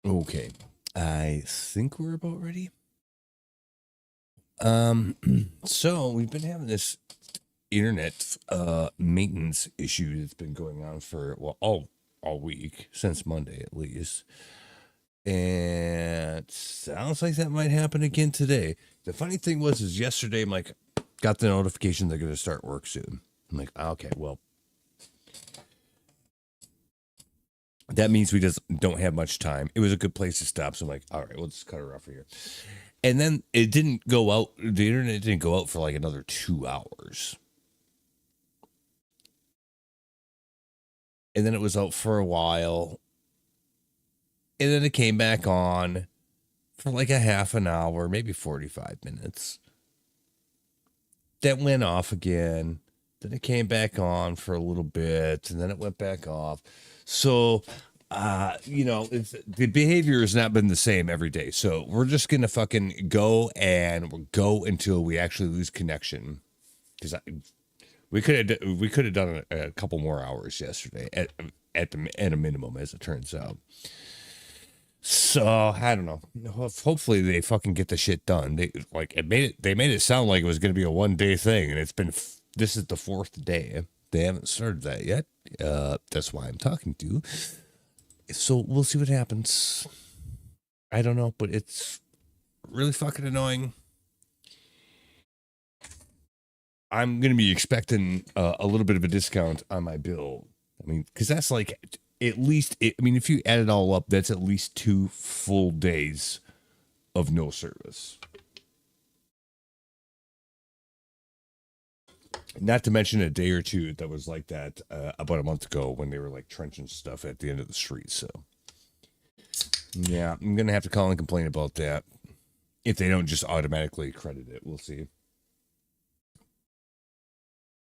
Okay. I think we're about ready. So we've been having this internet maintenance issue that's been going on for all week, since Monday at least. And it sounds like that might happen again today. The funny thing is yesterday I'm like got the notification they're gonna start work soon. I'm like, okay, well, that means we just don't have much time. It was a good place to stop. So I'm like, all right, we'll just cut her off here. And then it didn't go out. The internet didn't go out for like another 2 hours. And then it was out for a while. And then it came back on for like a half an hour, maybe 45 minutes. That went off again. Then it came back on for a little bit. And then it went back off. So the behavior has not been the same every day. So we're just gonna fucking go and we'll go until we actually lose connection. Because we could have done a couple more hours yesterday at a minimum, as it turns out. So I don't know. Hopefully they fucking get the shit done. They made it sound like it was gonna be a 1 day thing, and this is the 4th day. They haven't started that yet. That's why I'm talking to you. So we'll see what happens. I don't know, but it's really fucking annoying. I'm going to be expecting a little bit of a discount on my bill. I mean, because that's like at least, if you add it all up, that's at least 2 full days of no service. Not to mention a day or two that was like that about a month ago when they were like trenching stuff at the end of the street. So, yeah, I'm going to have to call and complain about that. If they don't just automatically credit it, we'll see.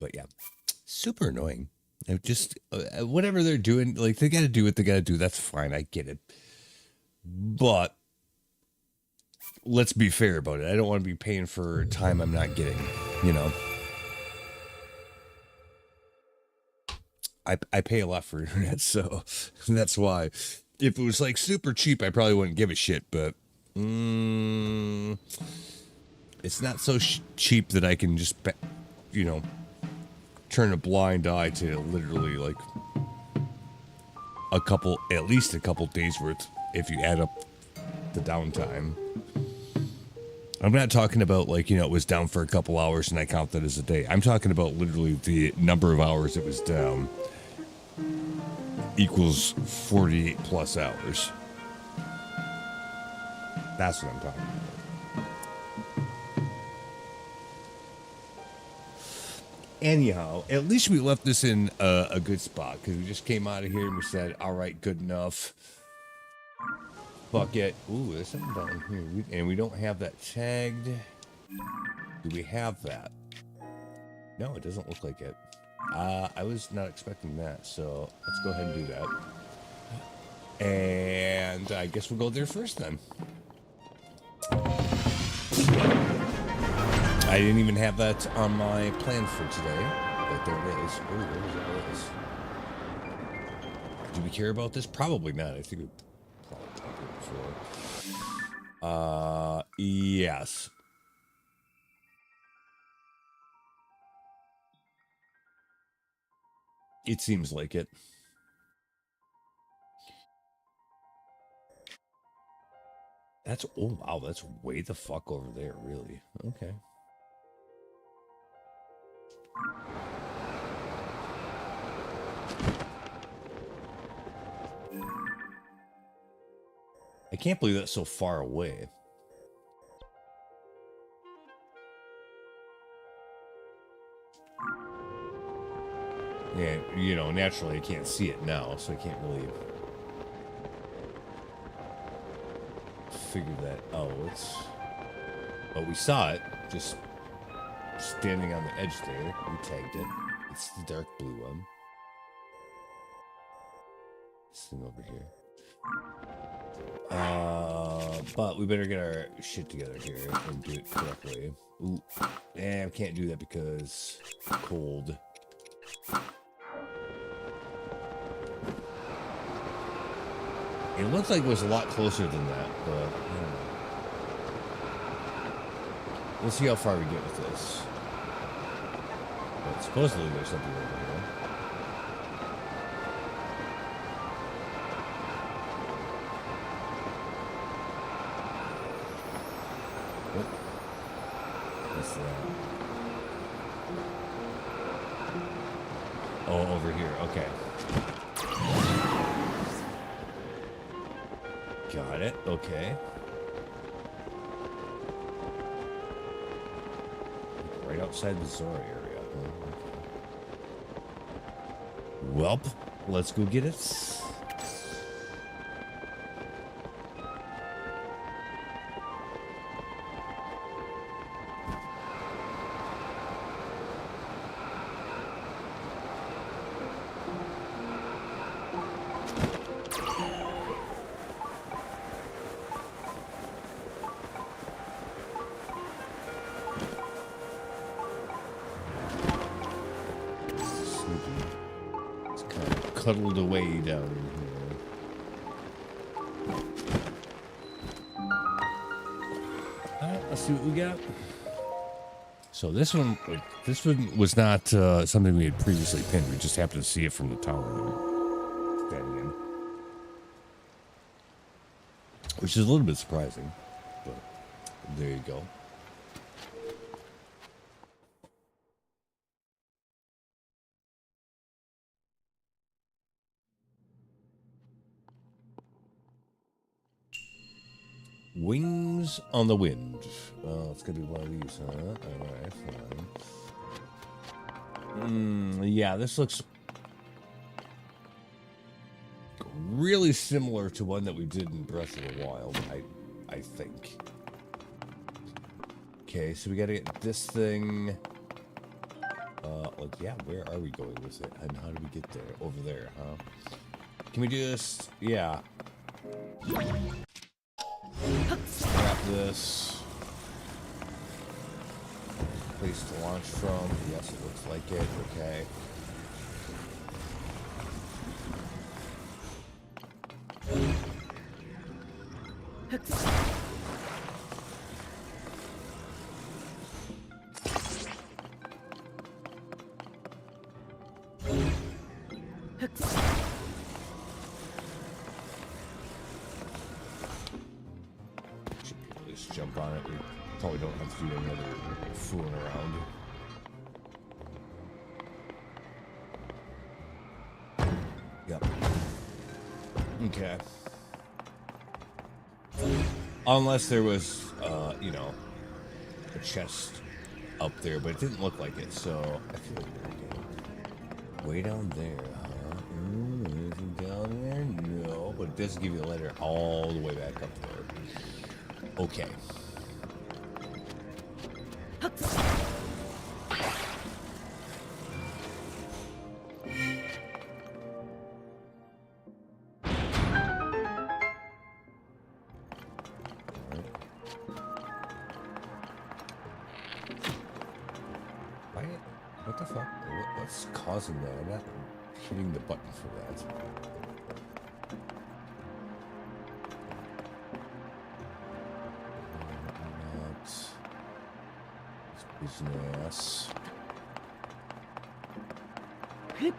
But yeah, super annoying. Just whatever they're doing, like they got to do what they got to do. That's fine. I get it. But let's be fair about it. I don't want to be paying for time I'm not getting, you know. I pay a lot for internet, so that's why. If it was like super cheap, I probably wouldn't give a shit, but it's not so cheap that I can just, turn a blind eye to literally like at least a couple days worth if you add up the downtime. I'm not talking about like, it was down for a couple hours and I count that as a day. I'm talking about literally the number of hours it was down equals 48 plus hours. That's what I'm talking about. Anyhow, at least we left this in a good spot because we just came out of here and we said, all right, good enough. Fuck it. Ooh, there's something down here. And we don't have that tagged. Do we have that? No, it doesn't look like it. I was not expecting that, so let's go ahead and do that. And I guess we'll go there first then. I didn't even have that on my plan for today, but there it is. Oh, what is this? Do we care about this? Probably not. I think we probably talked about it before. Yes. It seems like it. Oh wow, that's way the fuck over there, really. Okay. I can't believe that's so far away. Yeah, naturally I can't see it now, so I can't really figure that out. But we saw it, just standing on the edge there. We tagged it. It's the dark blue one. This thing over here. But we better get our shit together here and do it correctly. Ooh, I can't do that because cold. It looked like it was a lot closer than that, but I don't know. We'll see how far we get with this. But supposedly there's something over here. What's that? Oh, over here. Okay. Got it. Okay. Right outside the Zora area. Oh, okay. Welp, let's go get it. Cuddled away down here. Alright, let's see what we got. So this one was not something we had previously pinned. We just happened to see it from the tower there. Standing in. Which is a little bit surprising, but there you go. Wings on the wind. Oh, it's gonna be one of these, huh? Alright, fine. Yeah, this looks really similar to one that we did in Breath of the Wild, I think. Okay, so we gotta get this thing. Like, yeah, where are we going with it? And how do we get there? Over there, huh? Can we do this? Yeah. Grab this. Place to launch from. Yes, it looks like it. Okay. Just jump on it. We probably don't have to do any other fooling around. Yep. Okay. Unless there was, you know, a chest up there, but it didn't look like it, so I feel like we're way down there, huh? Anything down there? No, but it does give you a ladder all the way back up there. Okay. What the fuck? What's causing that? I'm not hitting the button for that. Business. Okay,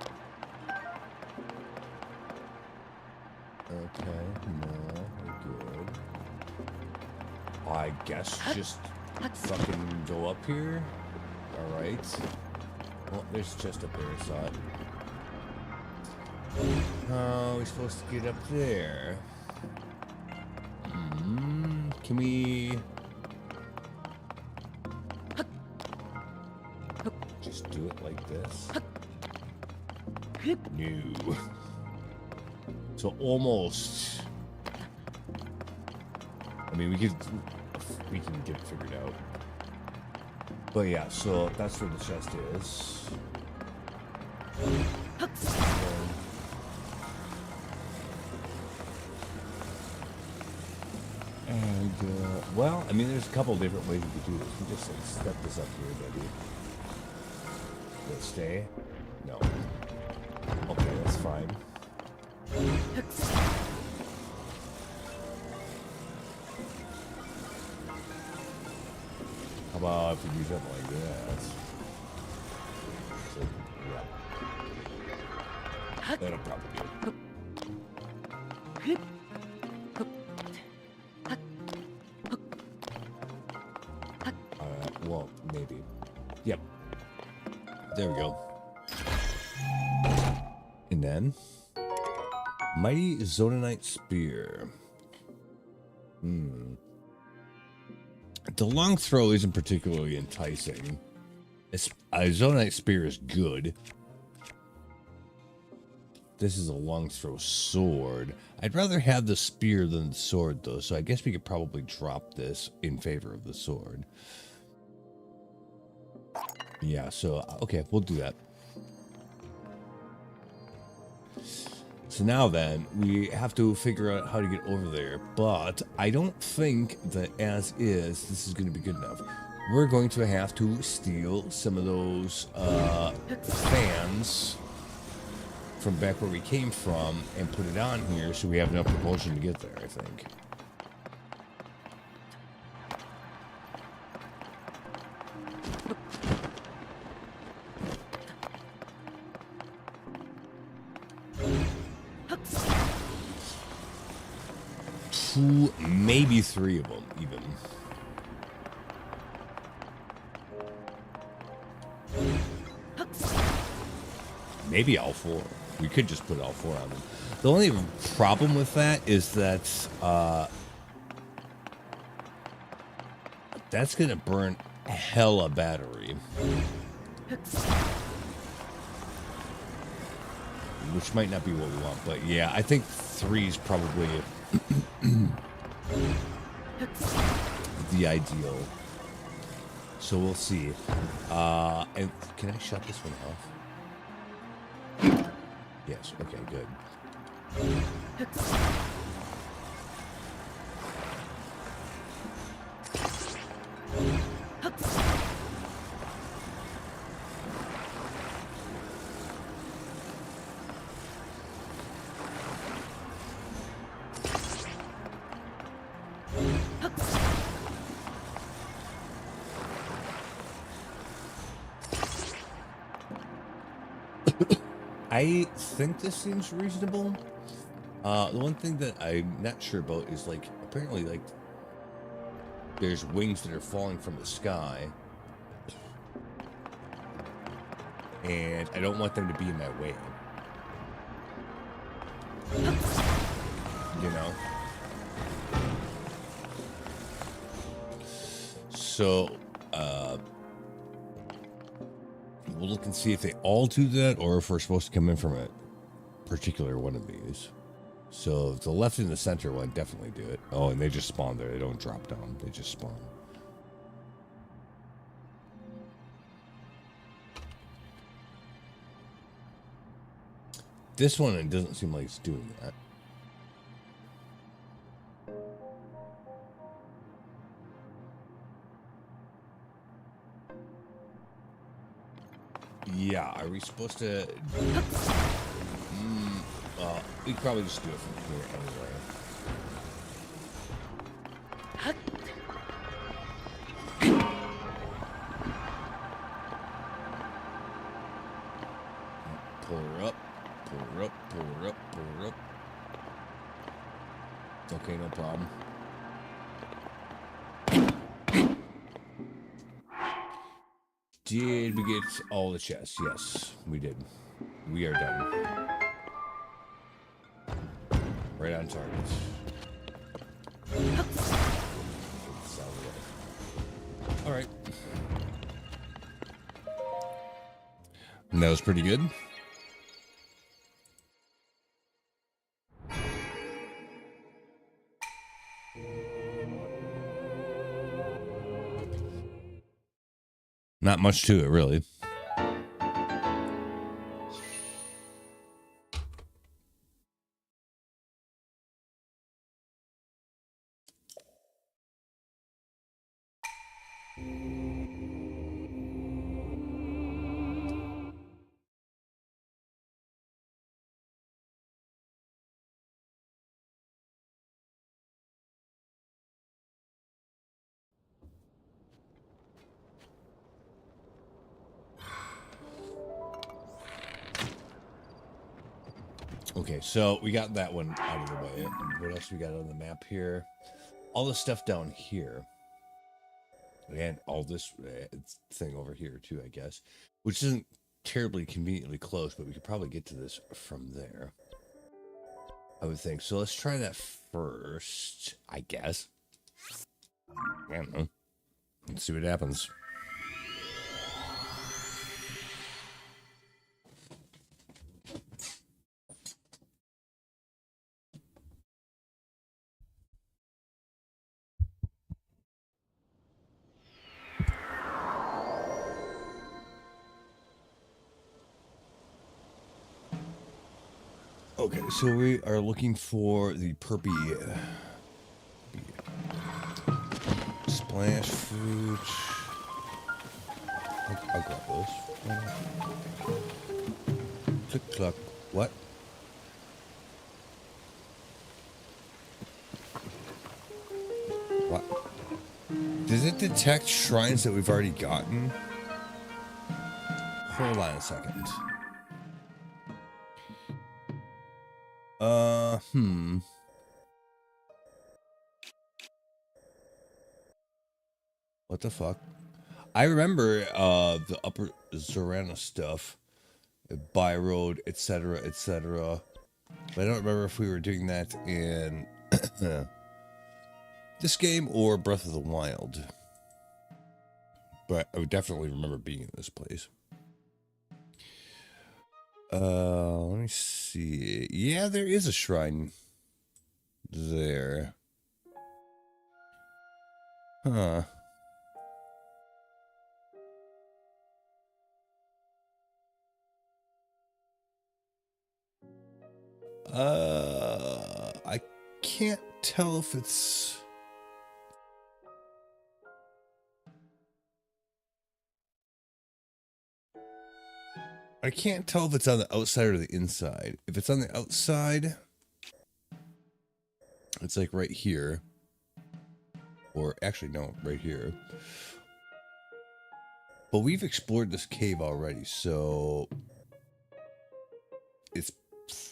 no, we're good. I guess just fucking go up here. Alright. Well, there's just up there, so how are we supposed to get up there? Can we just do it like this? No. So almost. I mean, we can get it figured out. But yeah, so that's where the chest is. And, well, I mean, there's a couple different ways you could do this. We just like step this up here, maybe. Let's stay. No. Okay, that's fine. about if we do something like that? So, yeah. That'll probably do it. Well, maybe. Yep. There we go. And then, Mighty Zonanite Spear. The long throw isn't particularly enticing. A Zonite Spear is good. This is a long throw sword. I'd rather have the spear than the sword, though, so I guess we could probably drop this in favor of the sword. Yeah, so, okay, we'll do that. So now then, we have to figure out how to get over there, but I don't think that as is, this is going to be good enough. We're going to have to steal some of those fans from back where we came from and put it on here so we have enough propulsion to get there, I think. Two, maybe three of them, even. Maybe all four. We could just put all four on them. The only problem with that is that that's going to burn hella battery. Which might not be what we want, but yeah, I think three is probably the ideal. So we'll see. And can I shut this one off? Yes, okay, good. I think this seems reasonable. The one thing that I'm not sure about is, like, apparently, like, there's wings that are falling from the sky. And I don't want them to be in my way. You know? So, we'll look and see if they all do that or if we're supposed to come in from a particular one of these. So the left and the center one definitely do it. Oh, and they just spawn there. They don't drop down. They just spawn. This one, it doesn't seem like it's doing that. Yeah, are we supposed to... we could probably just do it from here anyway. Pull her up, pull her up, pull her up, pull her up. Okay, no problem. Did we get all the chests? Yes, we did. We are done. Right on target. All right. And that was pretty good. Not much to it, really. Okay, so we got that one out of the way. What else we got on the map here? All the stuff down here. And all this thing over here, too, I guess. Which isn't terribly conveniently close, but we could probably get to this from there. I would think. So let's try that first, I guess. I don't know. Let's see what happens. Okay, so we are looking for the Perpy splash fruit. I'll grab those. Click, cluck. What? What? Does it detect shrines that we've already gotten? Hold on a second. What the fuck? I remember the Upper Zorana stuff, By Road, etc., etc. But I don't remember if we were doing that in this game or Breath of the Wild. But I would definitely remember being in this place. Let me see. Yeah, there is a shrine there. Huh. I can't tell if it's... I can't tell if it's on the outside or the inside. If it's on the outside, it's like right here. Or actually, no, right here. But we've explored this cave already, so it's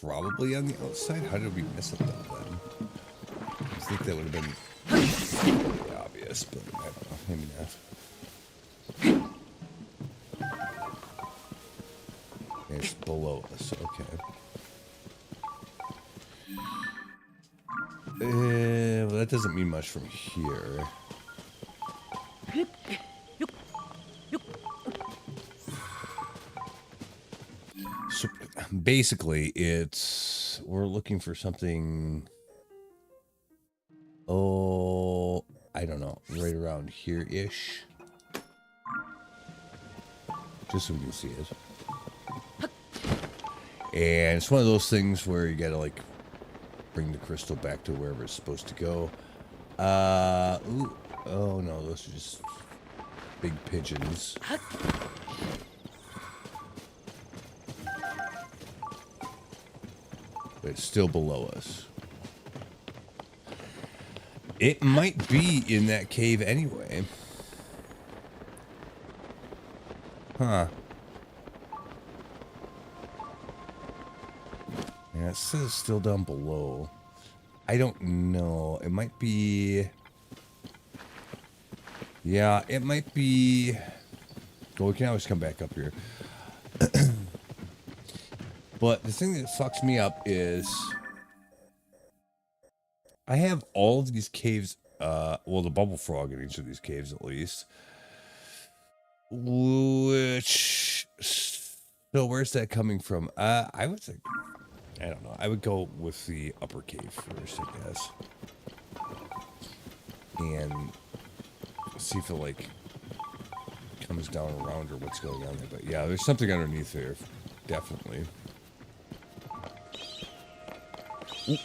probably on the outside. How did we miss it then? I think that would have been pretty obvious, but I don't know. Maybe not. It's below us. Okay. Well, that doesn't mean much from here. So basically, we're looking for something. Oh, I don't know, right around here-ish. Just so we can see it. And it's one of those things where you gotta like bring the crystal back to wherever it's supposed to go. Ooh, oh no, those are just big pigeons. But it's still below us. It might be in that cave anyway. Huh. Yeah, it says it's still down below. I don't know. It might be... Yeah, it might be... Well, we can always come back up here. But the thing that fucks me up is... I have all of these caves... well, the bubble frog in each of these caves, at least. Which... So where's that coming from? I would think... I don't know. I would go with the upper cave first, I guess. And see if it, like, comes down around or what's going on there. But yeah, there's something underneath there. Definitely. Ooh.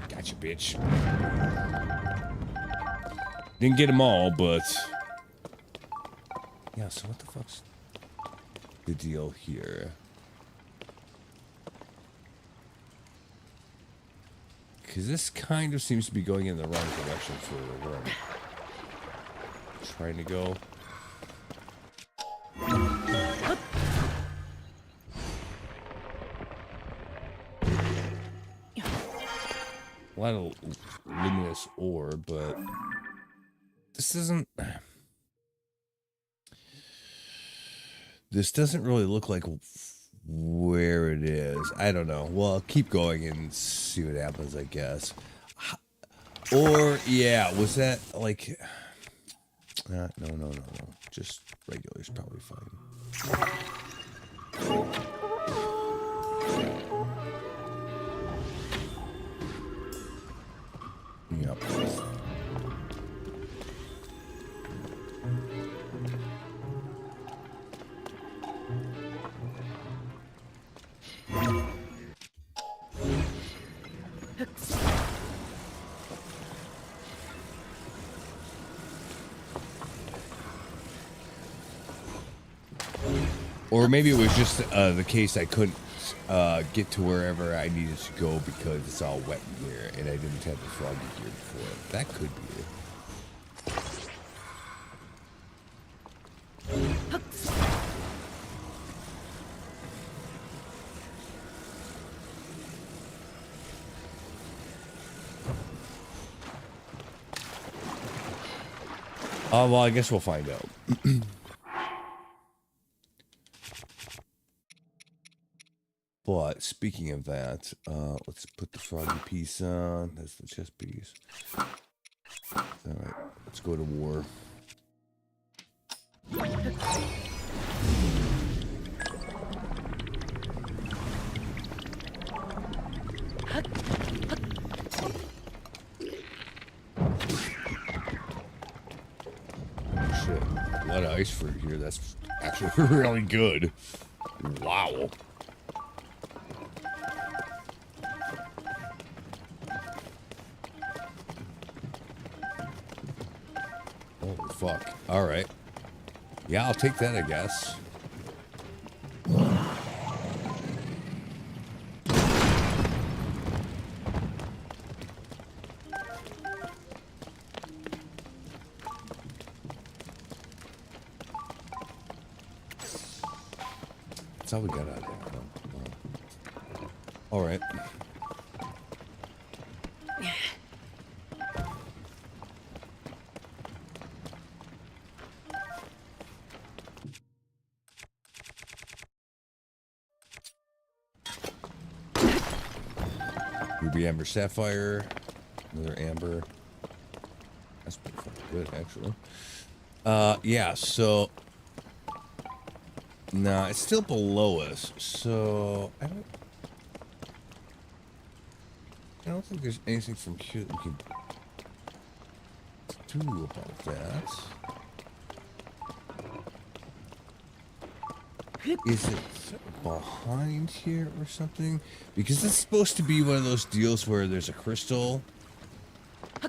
Gotcha, bitch. Didn't get them all, but... Yeah, so what the fuck's... the deal here? Because this kind of seems to be going in the wrong direction for where I'm trying to go. lot of luminous ore, but this doesn't. This doesn't really look like where it is. I don't know. Well, keep going and see what happens, I guess. Or, yeah, was that like... no. Just regular's probably fine. Yep. Or maybe it was just the case I couldn't get to wherever I needed to go because it's all wet in here and I didn't have the froggy gear before. That could be it. Well, I guess we'll find out. But speaking of that, let's put the froggy piece on. That's the chest piece. All right, let's go to war. Shit, a lot of ice fruit here. That's actually really good. Wow. Holy fuck. All right. Yeah, I'll take that, I guess. That's all we got out of there. Oh. All right. Ruby, Amber, Sapphire. Another Amber. That's pretty fucking good, actually. Yeah, so... Nah, it's still below us, so... I don't think there's anything from here that we can do about that. Is it behind here or something? Because it's supposed to be one of those deals where there's a crystal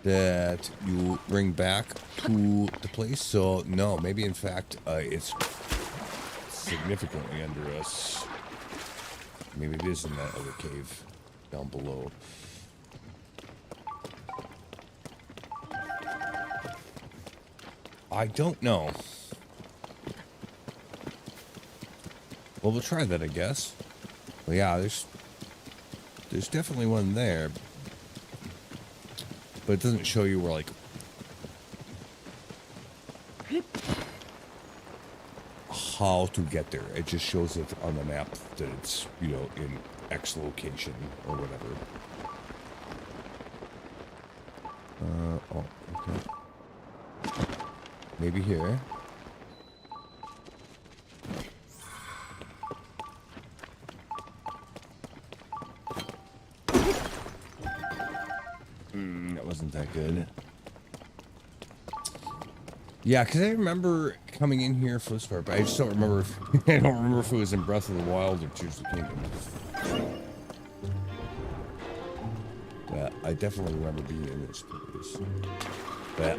that you bring back to the place. So, no, maybe in fact it's significantly under us. Maybe it is in that other cave down below. I don't know. Well, we'll try that, I guess. Well, yeah, there's definitely one there. But it doesn't show you where, like... how to get there. It just shows it on the map that it's, you know, in X location or whatever. Oh, okay. Maybe here. That wasn't that good. Yeah, because I remember coming in here for this part, but I just don't remember if I don't remember if it was in Breath of the Wild or Tears of the Kingdom. Yeah, I definitely remember being in this place. But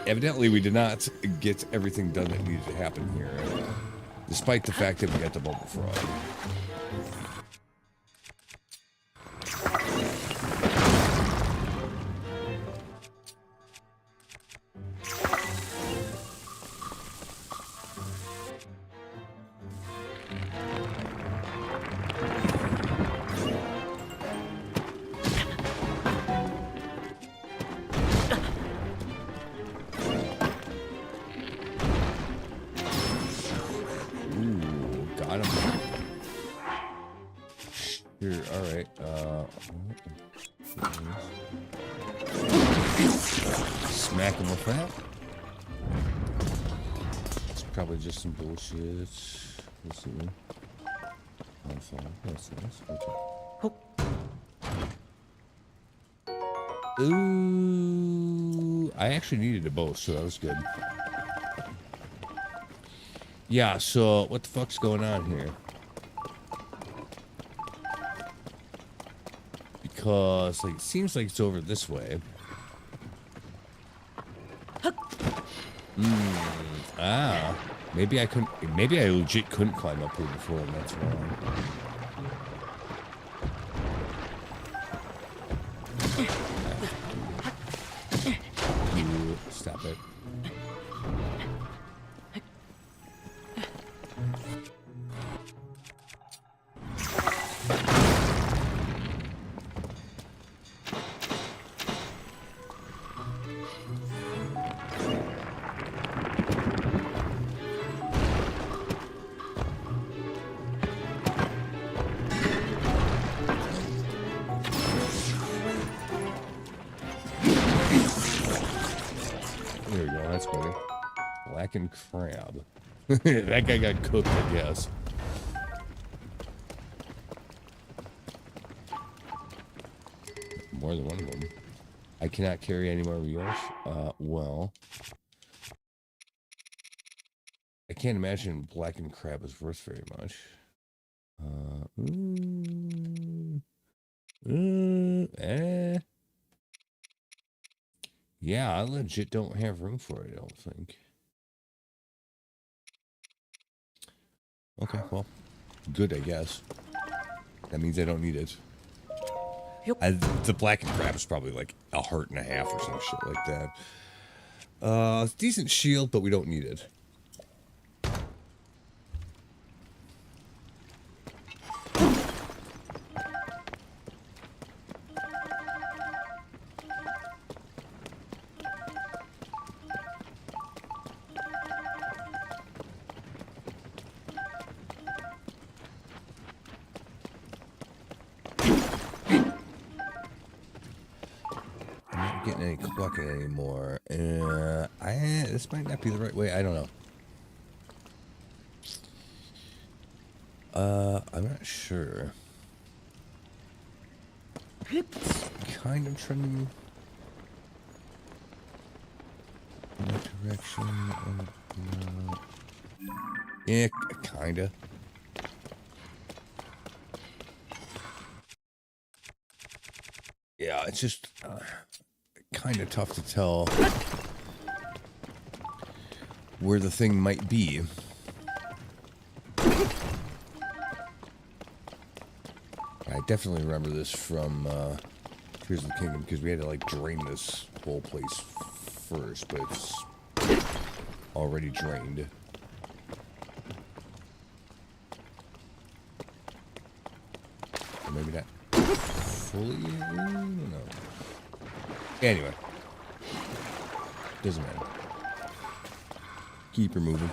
evidently we did not get everything done that needed to happen here, despite the fact that we got the bubble frog. I don't know. Sure, alright. Smack him with that. It's probably just some bullshit. Let's see. That's nice. Okay. Ooh, I actually needed a bow, so that was good. Yeah, so what the fuck's going on here? Because like it seems like it's over this way. Maybe I couldn't. Maybe I legit couldn't climb up here before, and that's wrong. Stop it. There we go, that's better. Blackened crab. That guy got cooked, I guess. More than one of them. I cannot carry any more wheels. Well. I can't imagine blackened crab is worth very much. Yeah, I legit don't have room for it, I don't think. Okay, well, good, I guess. That means I don't need it. The blackened crab is probably like 1.5 hearts or some shit like that. Decent shield, but we don't need it. Getting any clucking anymore. This might not be the right way. I don't know. I'm not sure. Kind of trending in that direction. Yeah, kinda. Yeah, it's just kind of tough to tell where the thing might be. I definitely remember this from Tears of the Kingdom because we had to like drain this whole place first, but it's already drained. Or maybe not fully. No. Anyway, doesn't matter. Keep her moving.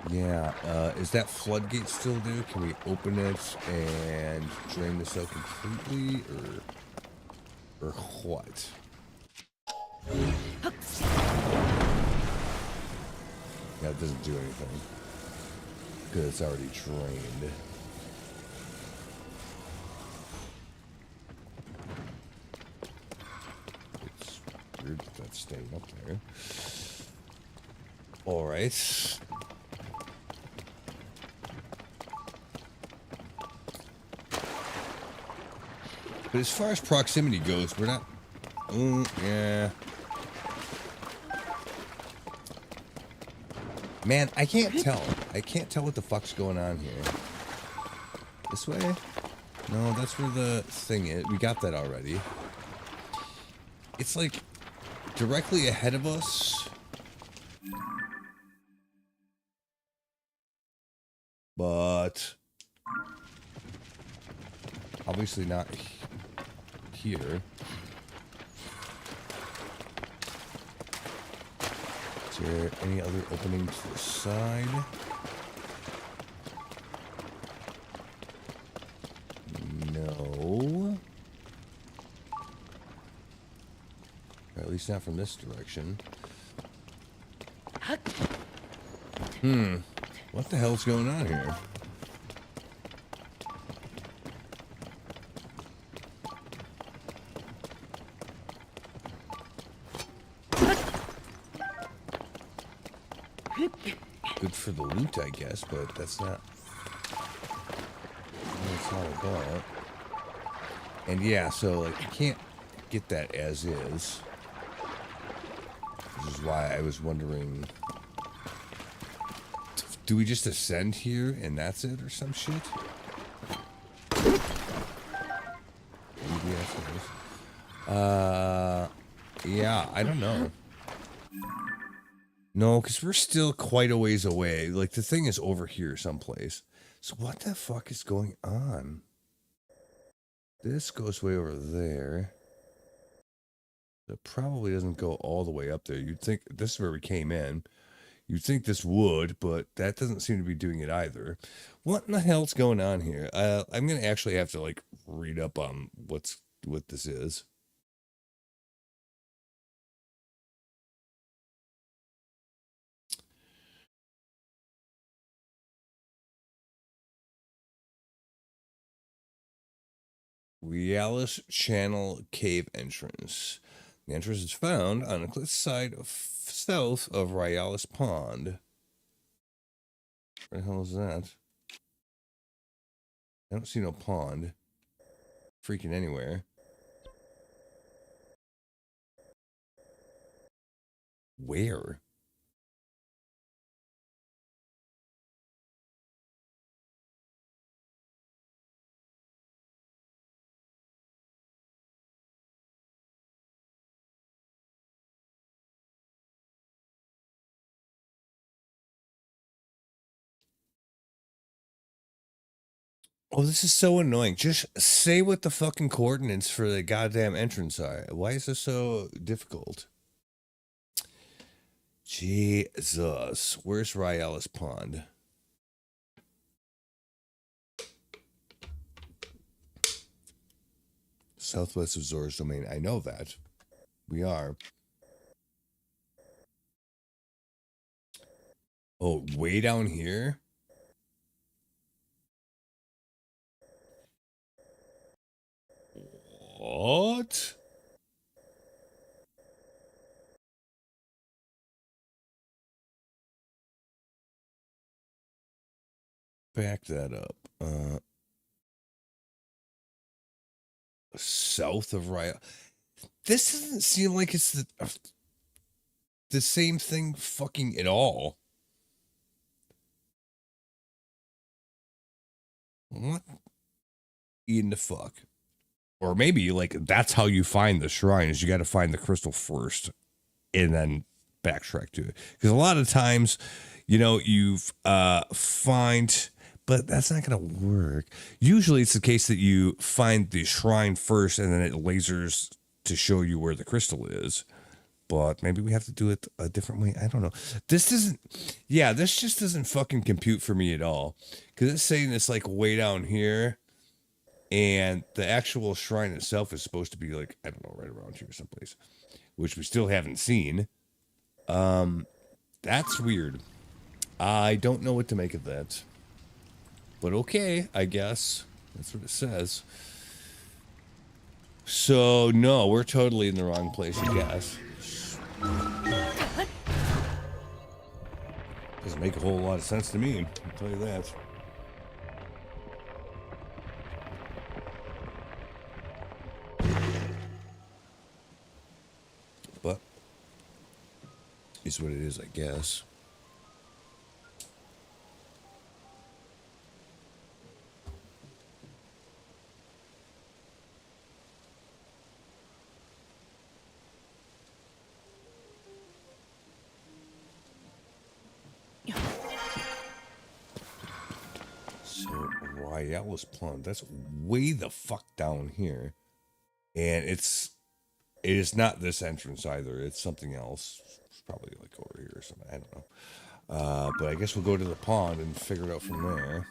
Yeah, is that floodgate still there? Can we open it and drain this out completely, or what? Yeah, it doesn't do anything because it's already drained. It's weird that that's staying up there. All right. But as far as proximity goes, we're not... yeah. Man, I can't tell. I can't tell what the fuck's going on here. This way? No, that's where the thing is. We got that already. It's like directly ahead of us. But obviously not here. Is there any other opening to the side? No. Or at least not from this direction. What the hell's going on here? Good for the loot, I guess, but that's not what it's all about. And yeah, so like you can't get that as is. Which is why I was wondering, do we just ascend here and that's it or some shit? Maybe that's what it is. Yeah, I don't know. No, because we're still quite a ways away. Like, the thing is over here someplace. So what the fuck is going on? This goes way over there. It probably doesn't go all the way up there. You'd think this is where we came in. You'd think this would, but that doesn't seem to be doing it either. What in the hell's going on here? I'm going to actually have to, like, read up on what this is. Realis Channel Cave Entrance. The entrance is found on the cliff side south of Realis Pond. Where the hell is that? I don't see no pond. Freaking anywhere. Where? Oh, this is so annoying. Just say what the fucking coordinates for the goddamn entrance are. Why is this so difficult? Jesus. Where's Realis Pond? Southwest of Zora's Domain. I know that. We are. Oh, way down here? What? Back that up. South of Raya. This doesn't seem like it's the same thing fucking at all. What in the fuck? Or maybe like that's how you find the shrine is you got to find the crystal first and then backtrack to it. Because a lot of times, you know, you've find, but that's not going to work. Usually it's the case that you find the shrine first and then it lasers to show you where the crystal is. But maybe we have to do it a different way. I don't know. This just doesn't fucking compute for me at all. Because it's saying it's like way down here. And the actual shrine itself is supposed to be like, I don't know, right around here someplace. Which we still haven't seen. That's weird. I don't know what to make of that. But okay, I guess. That's what it says. So, no, we're totally in the wrong place, I guess. Doesn't make a whole lot of sense to me, I'll tell you that. But it's what it is, I guess. So, Realis Pond, that's way the fuck down here. And it's It is not this entrance either. It's something else. It's probably like over here or something. I don't know. But I guess we'll go to the pond and figure it out from there.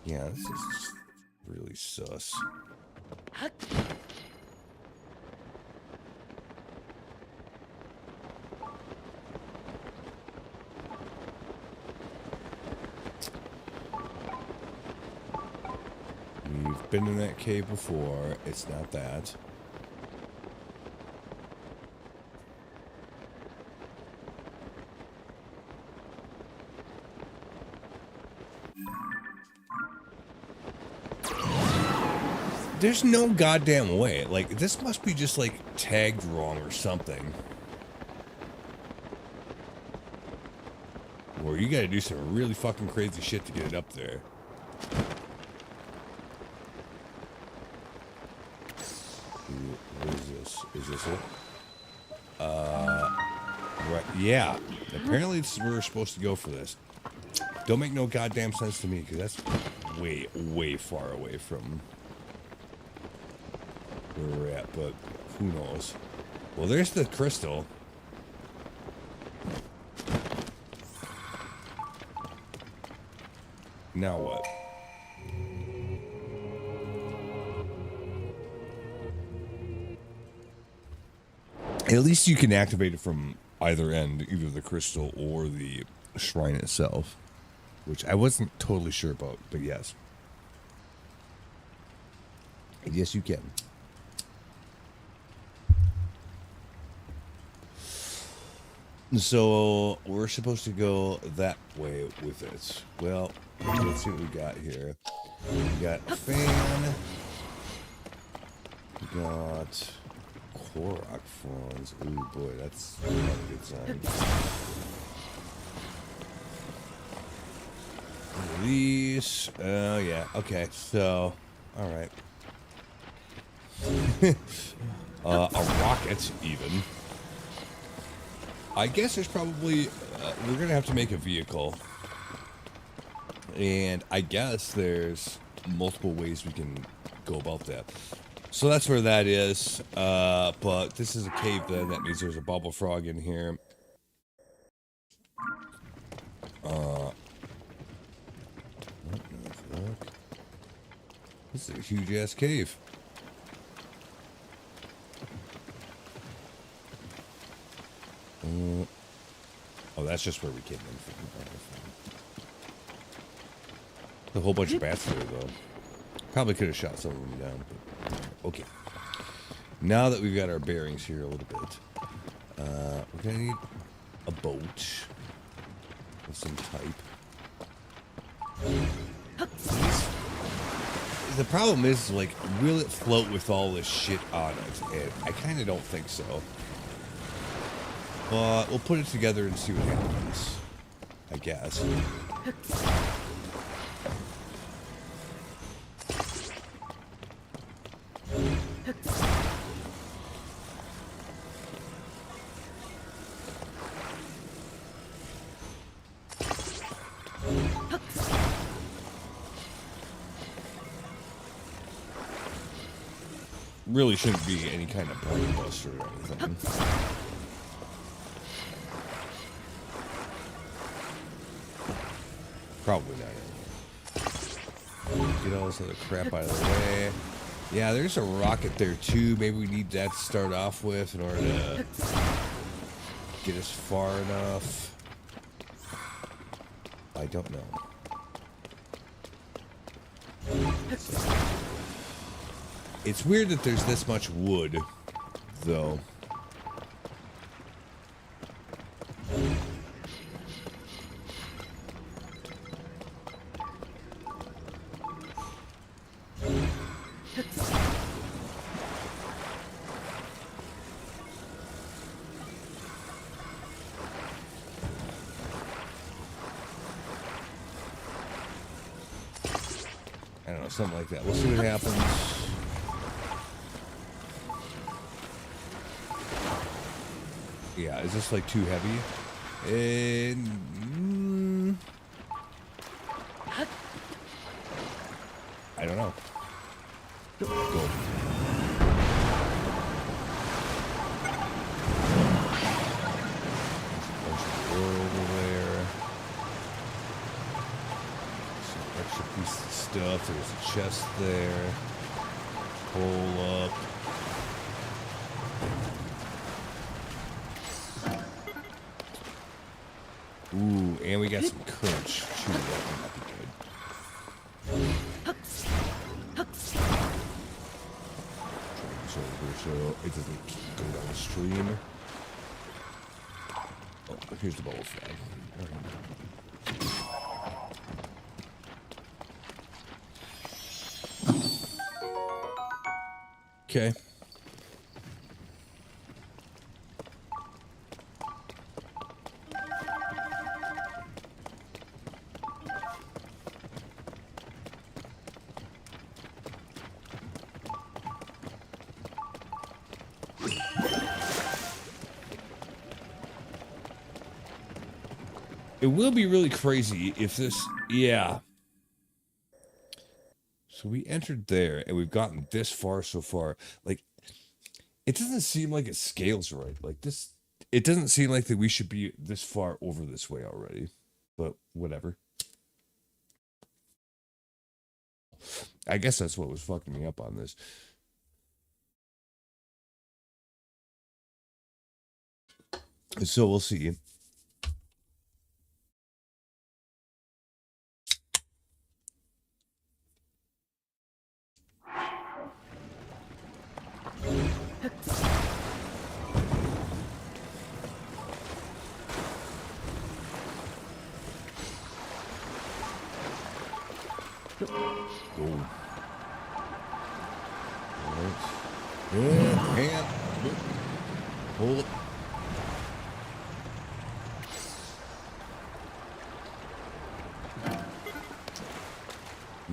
Yeah, this is just really sus. We've been in that cave before. It's not that. There's no goddamn way. Like, this must be just, like, tagged wrong or something. Or you gotta do some really fucking crazy shit to get it up there. What is this? Is this it? Right. Yeah. Apparently we're supposed to go for this. Don't make no goddamn sense to me, because that's way, way far away from where we're at, but who knows? Well, there's the crystal. Now what? At least you can activate it from either end, either the crystal or the shrine itself, which I wasn't totally sure about, but yes. Yes, you can. So we're supposed to go that way with it. Well, let's see what we got here. We got a fan. We got Korok fronds. Ooh boy, that's not a good sign. These. Oh yeah. Okay. So, all right. A rocket even. I guess there's probably, we're going to have to make a vehicle. And I guess there's multiple ways we can go about that. So that's where that is. But this is a cave then. That means there's a bubble frog in here. What the fuck? This is a huge ass cave. Oh, that's just where we came in from. A whole bunch of bats there, though. Probably could have shot some of them down, but okay. Now that we've got our bearings here a little bit, we're gonna need a boat of some type. The problem is, like, will it float with all this shit on it? And I kind of don't think so. But we'll put it together and see what happens, I guess. Really shouldn't be any kind of brain buster or anything. Probably not. Get all this other crap out of the way. Yeah, there's a rocket there too. Maybe we need that to start off with in order to get us far enough. I don't know. It's weird that there's this much wood, though. I don't know, something like that. We'll see what happens. Yeah, is this like too heavy? I don't know. stuff. There's a chest there. Pull up. Ooh, and we got some crunch too. That might be good. So it doesn't go down the stream. Oh, here's the bubble flag. Okay. It will be really crazy if this, yeah. So we entered there and we've gotten this far so far. Like, it doesn't seem like it scales right. Like this, it doesn't seem like that we should be this far over this way already. But whatever. I guess that's what was fucking me up on this. So we'll see. Go. Alright. Yeah. Hold it.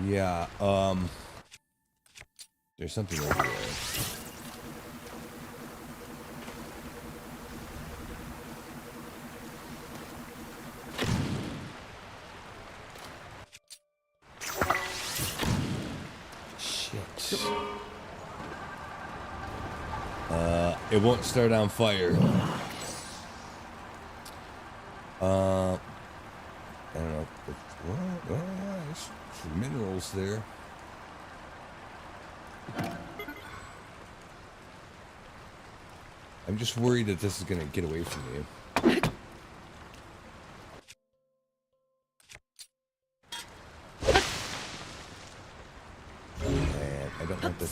Yeah, there's something over there. It won't start on fire. I don't know. Well, there's some minerals there. I'm just worried that this is gonna get away from me. And I don't want this.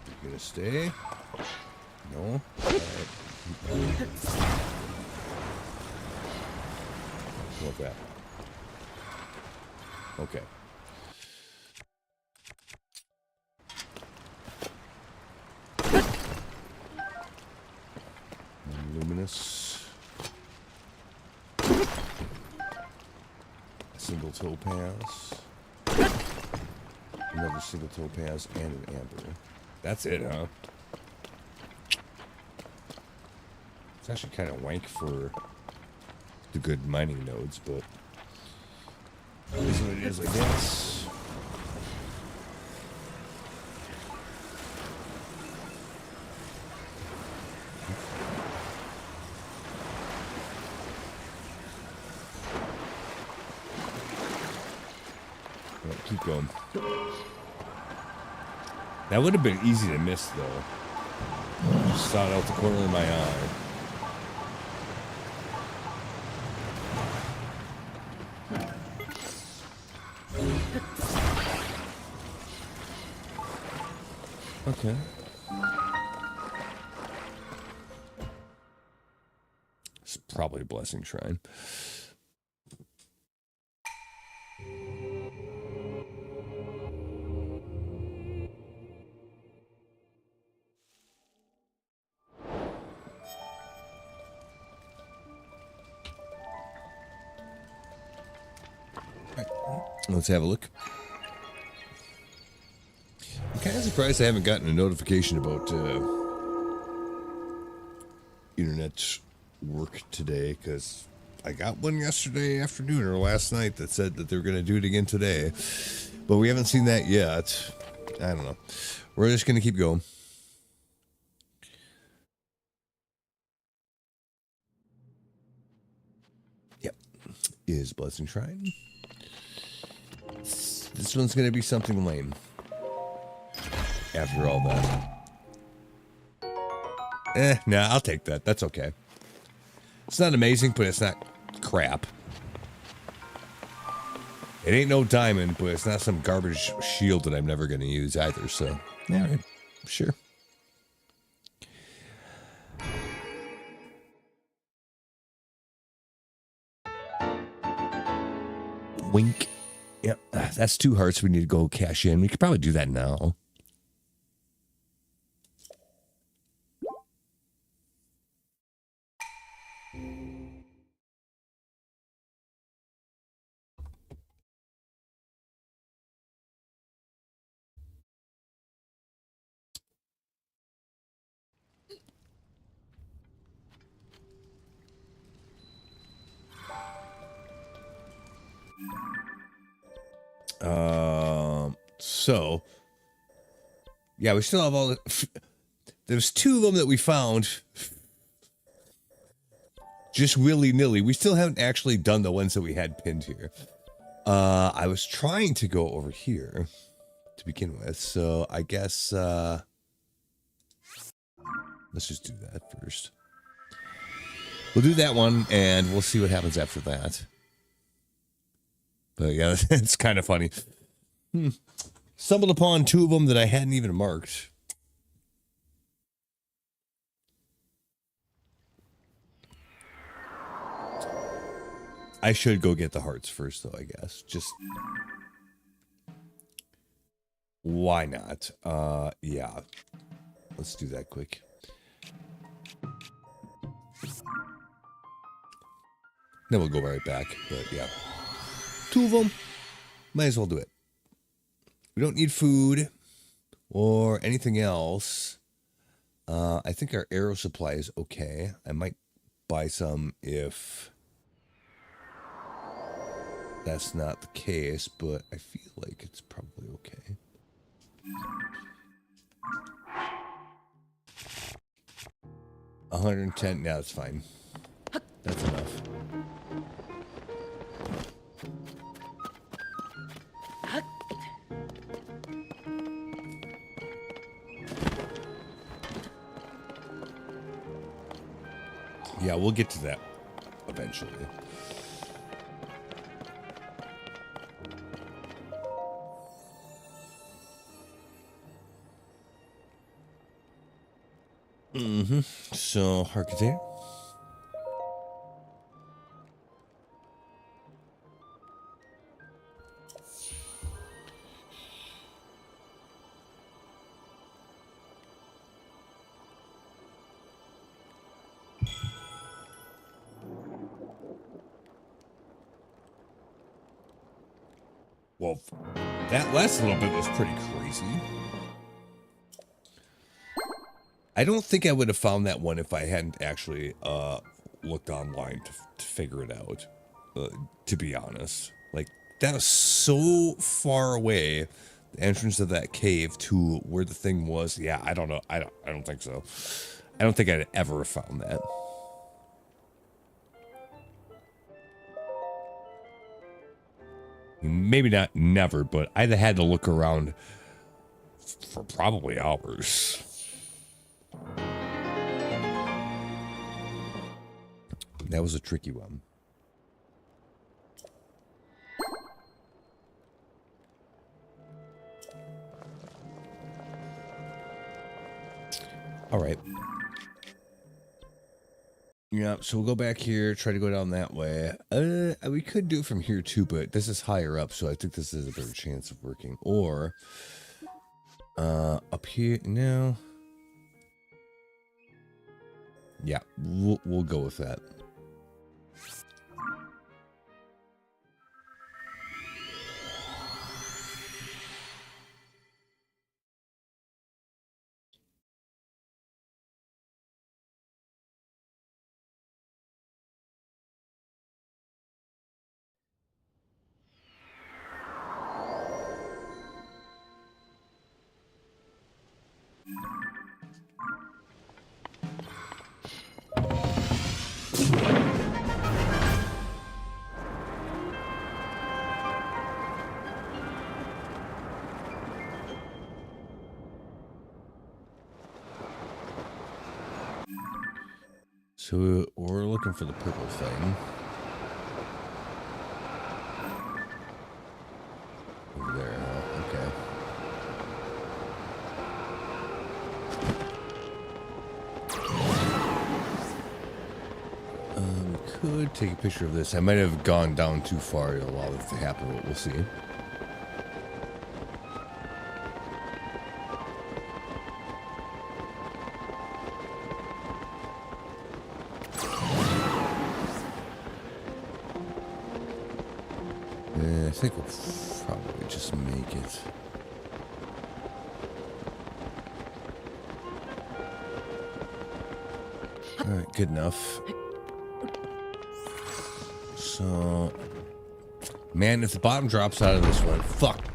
You gonna stay? No? Alright. What that? Okay. Luminous. A single topaz. Another single topaz and an amber. That's it, huh? It's actually kind of wank for the good mining nodes, but it is what it is, I guess. Right, keep going. That would have been easy to miss, though. Just saw it out the corner of my eye. Okay. It's probably a blessing shrine. Let's have a look. I'm kind of surprised I haven't gotten a notification about internet work today, because I got one yesterday afternoon or last night that said that they were going to do it again today, but we haven't seen that yet. I don't know. We're just going to keep going. is Blessing Shrine. This one's going to be something lame. After all that. Nah, I'll take that. That's okay. It's not amazing, but it's not crap. It ain't no diamond, but it's not some garbage shield that I'm never going to use either, so... Yeah, right. Sure. Wink. Yep, that's 2 hearts we need to go cash in. We could probably do that now. So, yeah, we still have all the... There's 2 of them that we found just willy-nilly. We still haven't actually done the ones that we had pinned here. I was trying to go over here to begin with, so I guess let's just do that first. We'll do that one, and we'll see what happens after that. But yeah, it's kind of funny. Stumbled upon 2 of them that I hadn't even marked. I should go get the hearts first, though, I guess. Just... Why not? Yeah. Let's do that quick. Then we'll go right back, but yeah. 2 of them. Might as well do it. We don't need food or anything else. I think our arrow supply is okay. I might buy some if that's not the case, but I feel like it's probably okay. $110. Yeah, that's fine. That's enough. Yeah, we'll get to that eventually. So, Harkaday. Well, that last little bit was pretty crazy. I don't think I would have found that one if I hadn't actually looked online to figure it out, to be honest. Like, that was so far away, the entrance of that cave to where the thing was. Yeah, I don't know. I don't think so. I don't think I'd ever have found that. Maybe not never, but I'd have had to look around for probably hours. That was a tricky one. All right. Yeah, so we'll go back here, try to go down that way. We could do it from here too, but this is higher up, so I think this is a better chance of working. Or up here, no. Yeah, we'll go with that. So we're looking for the purple thing. Over there, huh? Okay. Could take a picture of this. I might have gone down too far to allow this to happen, but we'll see. I think we'll probably just make it. Alright, good enough. So, man, if the bottom drops out of this one, fuck.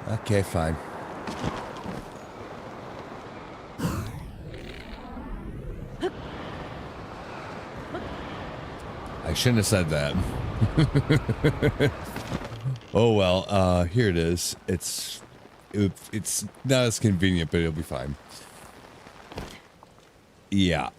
Okay, fine. I shouldn't have said that. Oh well, here it is. It's not as convenient, but it'll be fine. Yeah.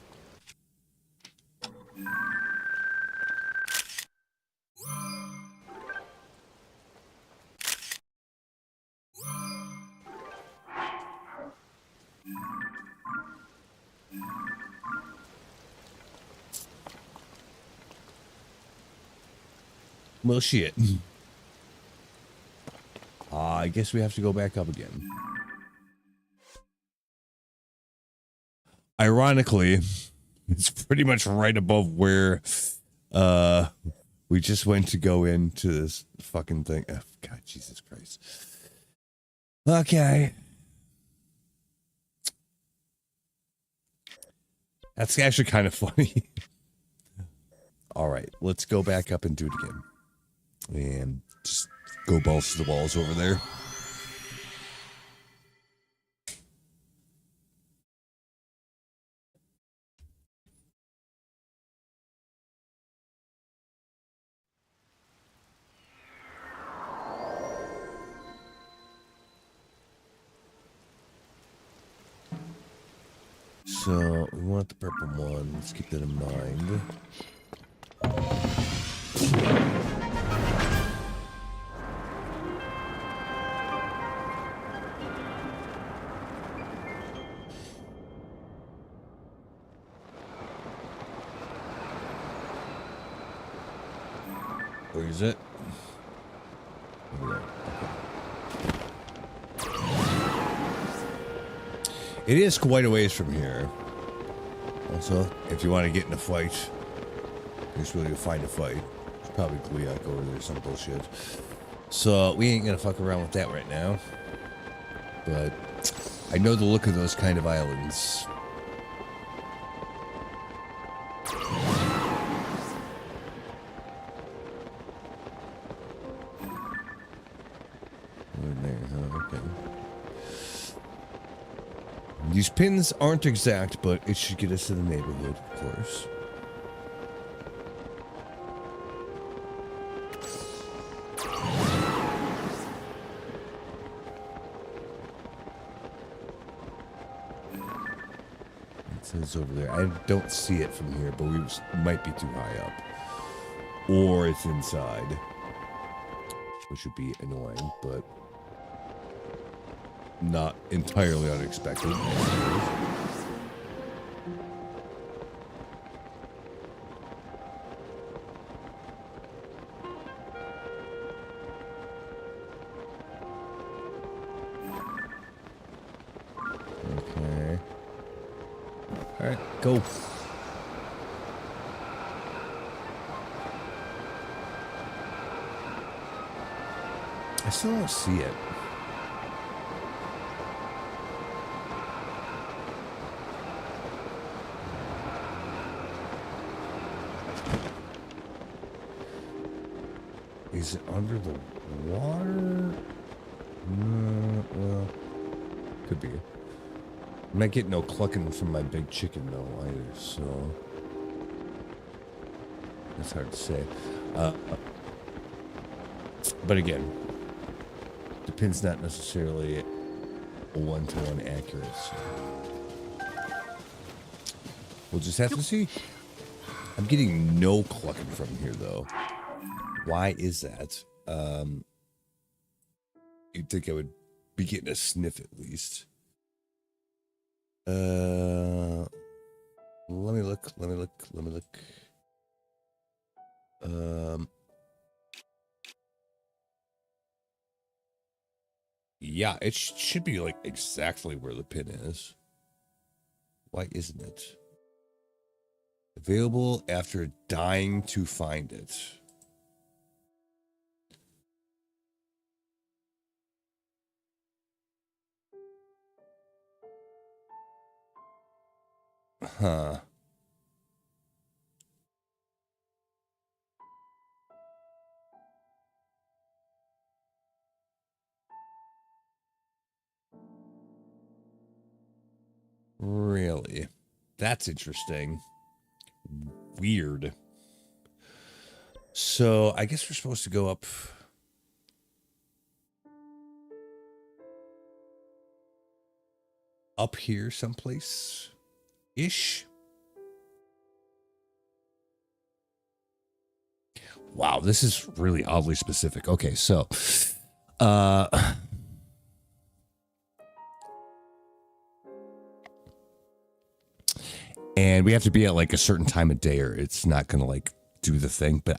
Well, shit. I guess we have to go back up again. Ironically, it's pretty much right above where we just went to go into this fucking thing. Oh, God, Jesus Christ. Okay. That's actually kind of funny. All right, let's go back up and do it again. And just go balls to the walls over there. So we want the purple one. Let's keep that in mind. Where is it? Over there. It is quite a ways from here. Also, if you want to get in a fight, just really find a fight. It's probably Gleeok over there, some bullshit. So we ain't gonna fuck around with that right now. But I know the look of those kind of islands. Over there, huh? Okay. These pins aren't exact, but it should get us to the neighborhood, of course. It says over there. I don't see it from here, but we might be too high up. Or it's inside. Which would be annoying, but not entirely unexpected. Okay. All right, go. I still don't see it. Is it under the water? Well, could be. I'm not getting no clucking from my big chicken though either, so that's hard to say. But again, the pin's not necessarily one-to-one accurate. So. We'll just have to see. I'm getting no clucking from here, though. Why is that? You'd think I would be getting a sniff at least. Let me look. Yeah, it should be like exactly where the pin is. Why isn't it? Available after dying to find it. Huh. Really? That's interesting. Weird. So I guess we're supposed to go up here someplace ish. Wow, this is really oddly specific. Okay, so and we have to be at like a certain time of day or it's not gonna like do the thing, but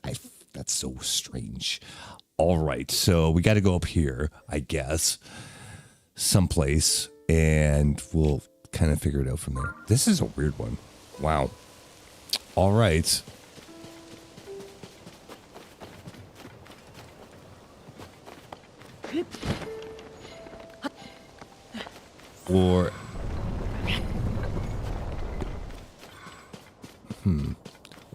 that's so strange. All right, so we got to go up here, I guess, someplace, and we'll kind of figure it out from there. This is a weird one. Wow. All right. Or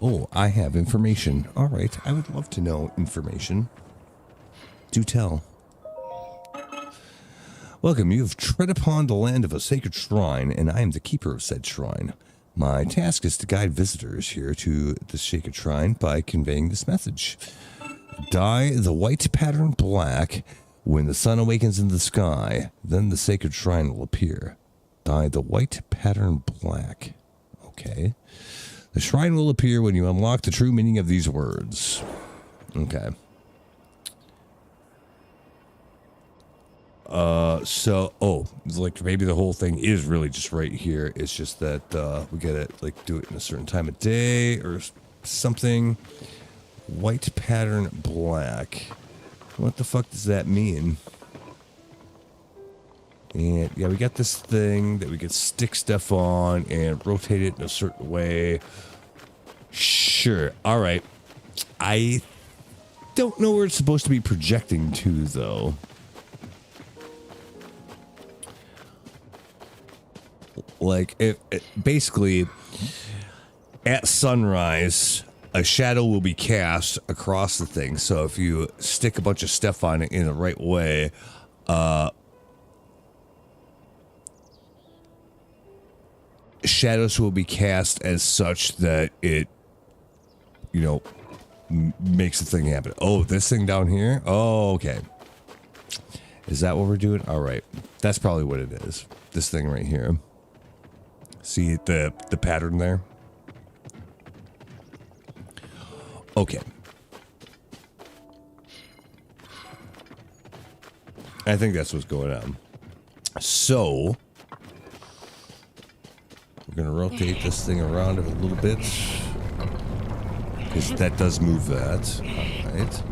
oh, I have information. All right, I would love to know information. Do tell. Welcome, you have tread upon the land of a sacred shrine, and I am the keeper of said shrine. My task is to guide visitors here to the sacred shrine by conveying this message. Dye the white pattern black when the sun awakens in the sky, then the sacred shrine will appear. Dye the white pattern black. Okay. The shrine will appear when you unlock the true meaning of these words. Okay. Like maybe the whole thing is really just right here. It's just that we gotta like do it in a certain time of day or something. White pattern black. What the fuck does that mean? And yeah, we got this thing that we can stick stuff on and rotate it in a certain way. Sure. All right. I don't know where it's supposed to be projecting to, though. Like, basically, at sunrise, a shadow will be cast across the thing. So if you stick a bunch of stuff on it in the right way, shadows will be cast as such that it, makes the thing happen. Oh, this thing down here? Oh, okay. Is that what we're doing? All right. That's probably what it is. This thing right here. See the pattern there? Okay. I think that's what's going on. So, we're going to rotate this thing around a little bit. Because that does move that. All right.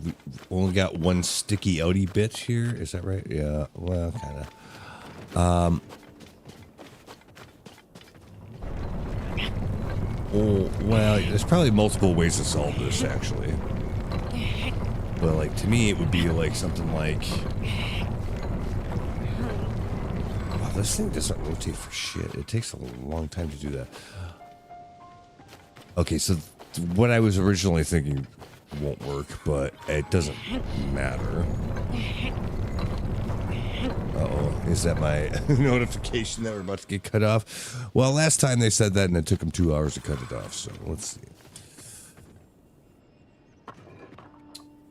We only got one sticky outy bit here. Is that right? Yeah. Well, kind of. Oh, well, there's probably multiple ways to solve this, actually. But, like, to me, it would be, like, something like... Wow, this thing doesn't rotate for shit. It takes a long time to do that. Okay, so what I was originally thinking won't work, but it doesn't matter. Uh-oh, is that my notification that we're about to get cut off? Well, last time they said that and it took them 2 hours to cut it off, so let's see.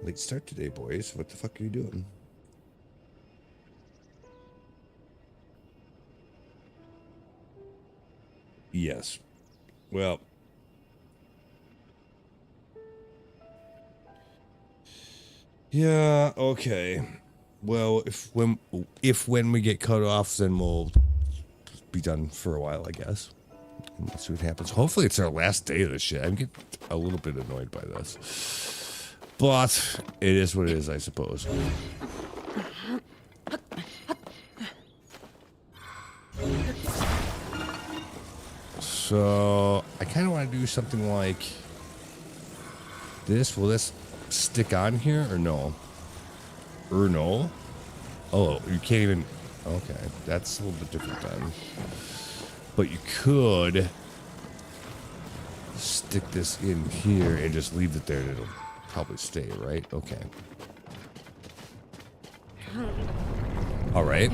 Late start today, boys. What the fuck are you doing? Yes. Well, yeah, okay. Well, if when we get cut off, then we'll be done for a while, I guess. And we'll see what happens. Hopefully it's our last day of this shit. I'm getting a little bit annoyed by this. But it is what it is, I suppose. So I kind of want to do something like this. Will this stick on here or no? Or no? Oh, you can't even. Okay, that's a little bit different then. But you could stick this in here and just leave it there and it'll probably stay, right? Okay. All right.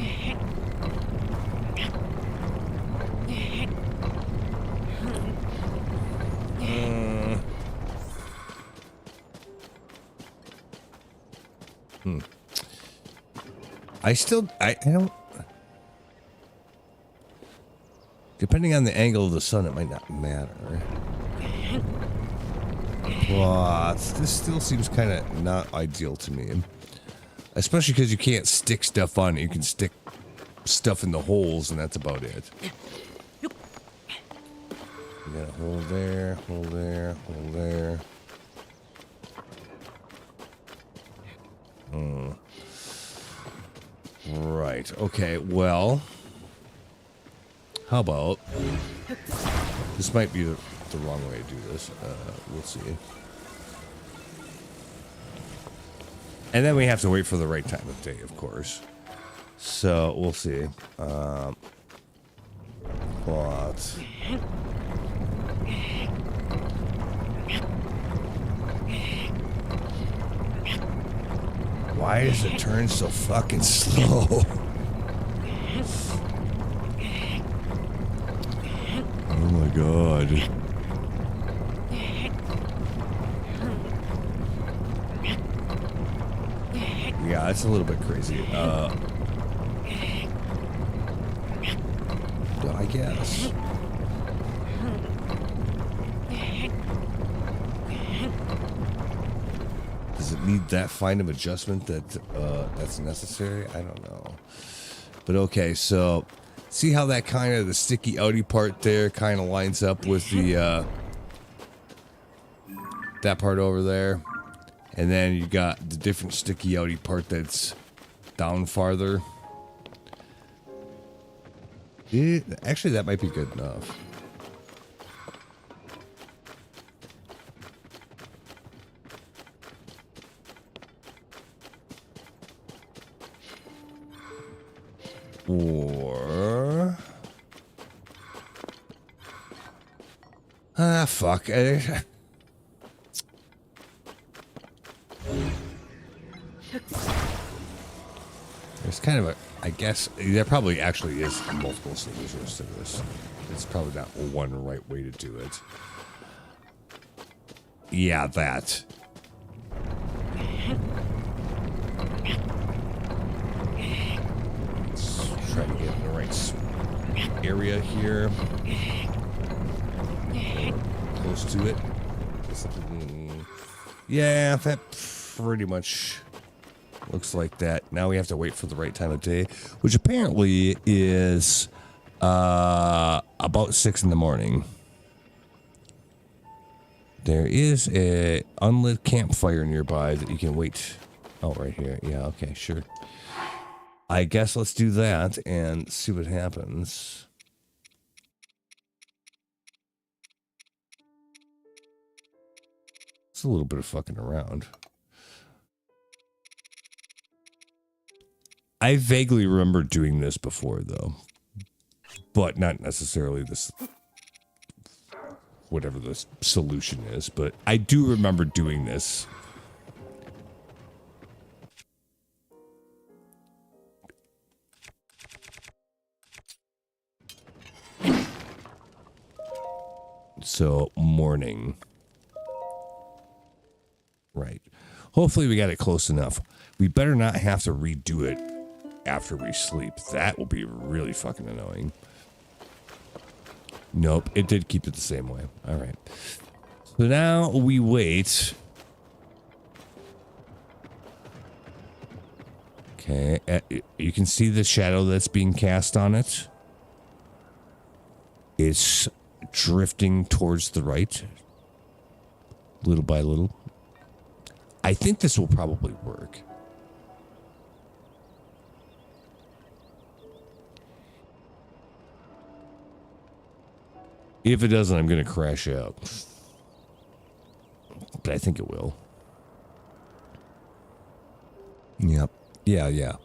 I don't. Depending on the angle of the sun, it might not matter. But this still seems kind of not ideal to me. Especially because you can't stick stuff on it. You can stick stuff in the holes, and that's about it. You got a hole there, hole there, hole there. Right. Okay, well... How about... This might be the wrong way to do this. We'll see. And then we have to wait for the right time of day, of course. So, we'll see. But... Why does it turn so fucking slow? Oh my god. Yeah, it's a little bit crazy. I guess. Does it need that fine of adjustment that's necessary? I don't know. But okay, so see how that kind of the sticky outy part there kind of lines up with the that part over there, and then you got the different sticky outy part that's down farther. Actually, that might be good enough. Or... fuck. There's kind of a... I guess there probably actually is multiple solutions to this. It's probably not one right way to do it. Yeah, that. Try to get in the right area here. Close to it. Yeah, that pretty much looks like that. Now we have to wait for the right time of day, which apparently is about 6 in the morning. There is a unlit campfire nearby that you can wait. Oh, right here. Yeah, okay, sure. I guess let's do that and see what happens. It's a little bit of fucking around. I vaguely remember doing this before, though. But not necessarily this... whatever the solution is. But I do remember doing this. So, morning. Right. Hopefully we got it close enough. We better not have to redo it after we sleep. That will be really fucking annoying. Nope, it did keep it the same way. All right. So now we wait. Okay, you can see the shadow that's being cast on it. It's drifting towards the right, little by little. I think this will probably work. If it doesn't, I'm going to crash out. But I think it will. Yep. Yeah.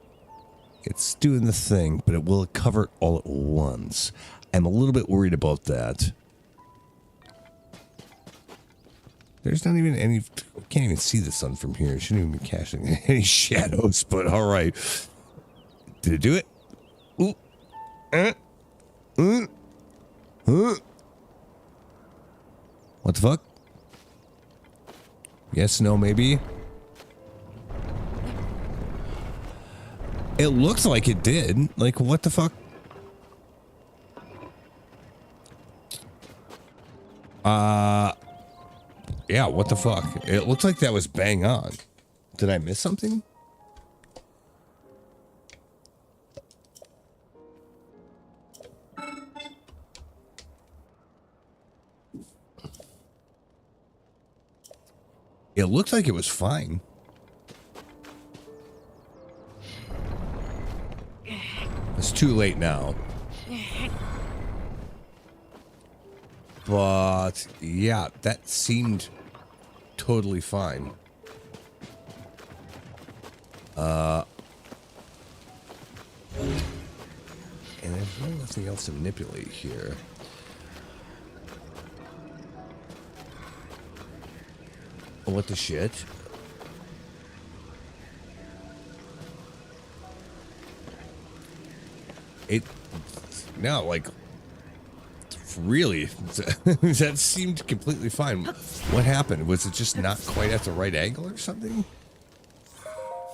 It's doing the thing, but it will cover it all at once. I'm a little bit worried about that. There's not even any... Can't even see the sun from here. It shouldn't even be casting any shadows, but all right. Did it do it? Ooh. What the fuck? Yes, no, maybe? It looks like it did. Like, what the fuck? Yeah, what the fuck? It looks like that was bang on. Did I miss something? It looked like it was fine. It's too late now. But, yeah, that seemed totally fine. And there's really nothing else to manipulate here. What the shit? No, like, really, that seemed completely fine. What happened? Was it just not quite at the right angle or something?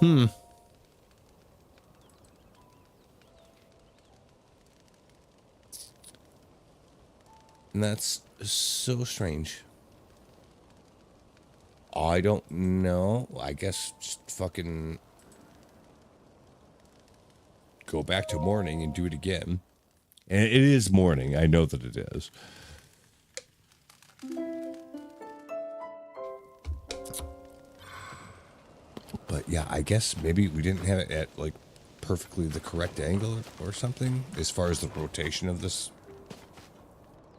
And that's so strange. I don't know. I guess just fucking go back to morning and do it again. And it is morning. I know that it is. But yeah, I guess maybe we didn't have it at like perfectly the correct angle or something as far as the rotation of this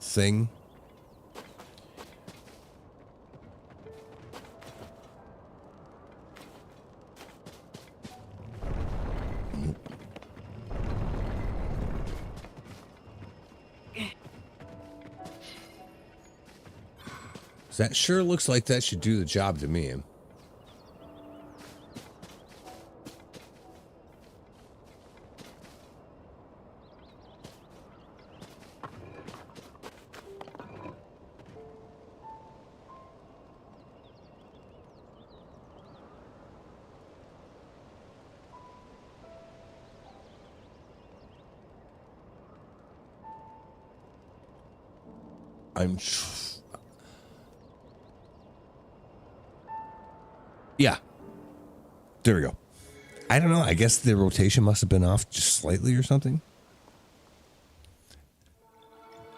thing. That sure looks like that should do the job to me. Yeah. There we go. I don't know. I guess the rotation must have been off just slightly or something.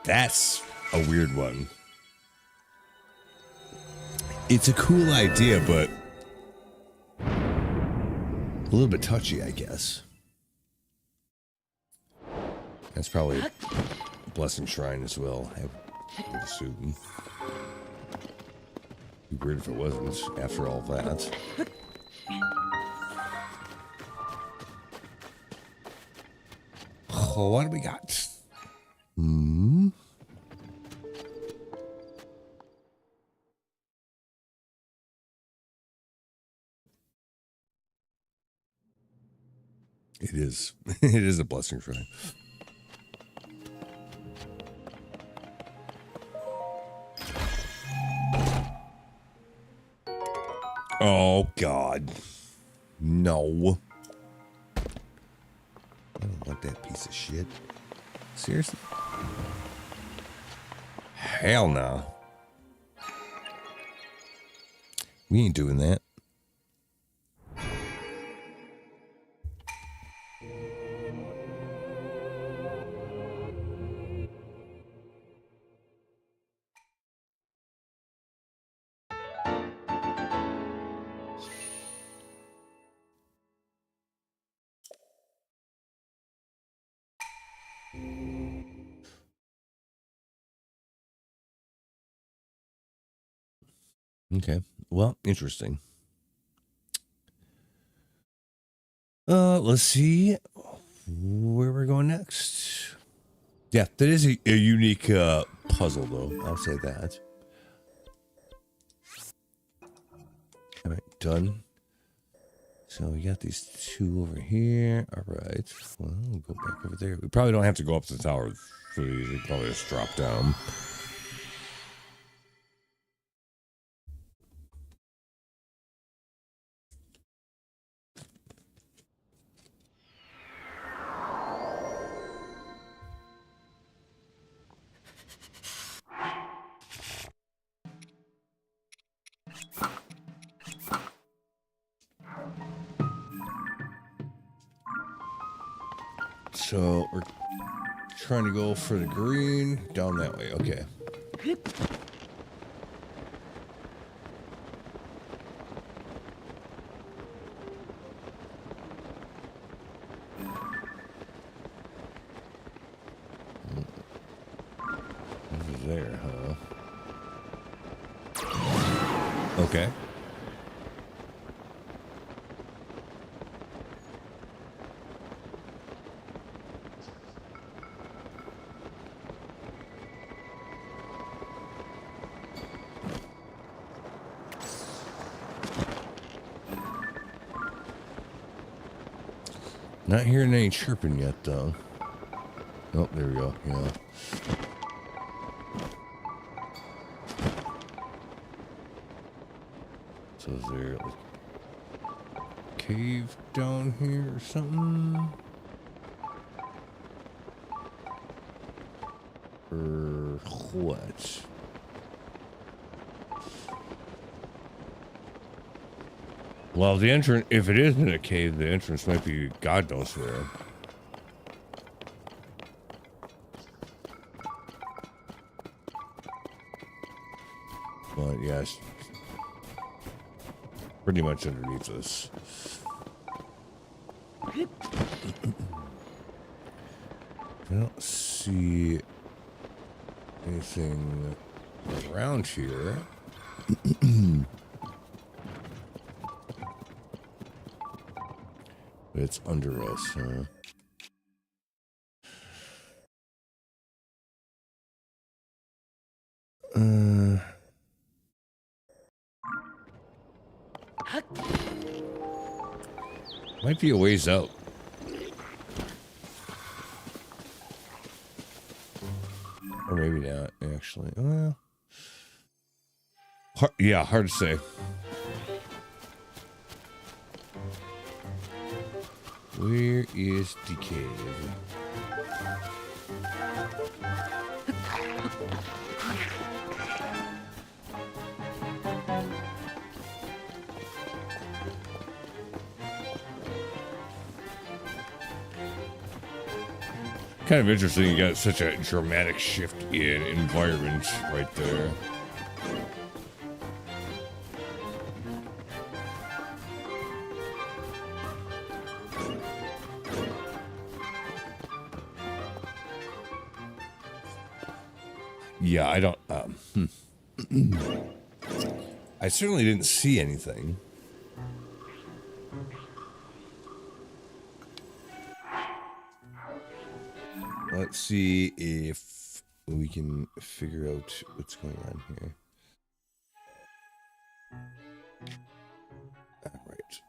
That's a weird one. It's a cool idea, but a little bit touchy, I guess. That's probably a blessing shrine as well, I would assume. It'd be weird if it wasn't after all that. Oh, what do we got? It is. It is a blessing shrine. Oh, God. No. I don't want that piece of shit. Seriously? Hell no. We ain't doing that. Okay. Well, interesting. Let's see where we're going next. Yeah, that is a unique puzzle, though. I'll say that. All right, done. So we got these two over here. All right. Well, we'll go back over there. We probably don't have to go up the tower for these. We probably just drop down. So we're trying to go for the green down that way. Okay. Over there, huh? Okay. Not hearing any chirping yet, though. Oh, there we go. Yeah. So is there like a cave down here or something? Or what? Well, the entrance, if it isn't a cave, the entrance might be God knows where. But yes, pretty much underneath us. I don't see anything around here. But it's under us, huh? Might be a ways out. Or maybe not, actually. Yeah, hard to say. Where is the cave? Kind of interesting, you got such a dramatic shift in environment right there. Yeah, I don't, I certainly didn't see anything. Let's see if we can figure out what's going on here. All right.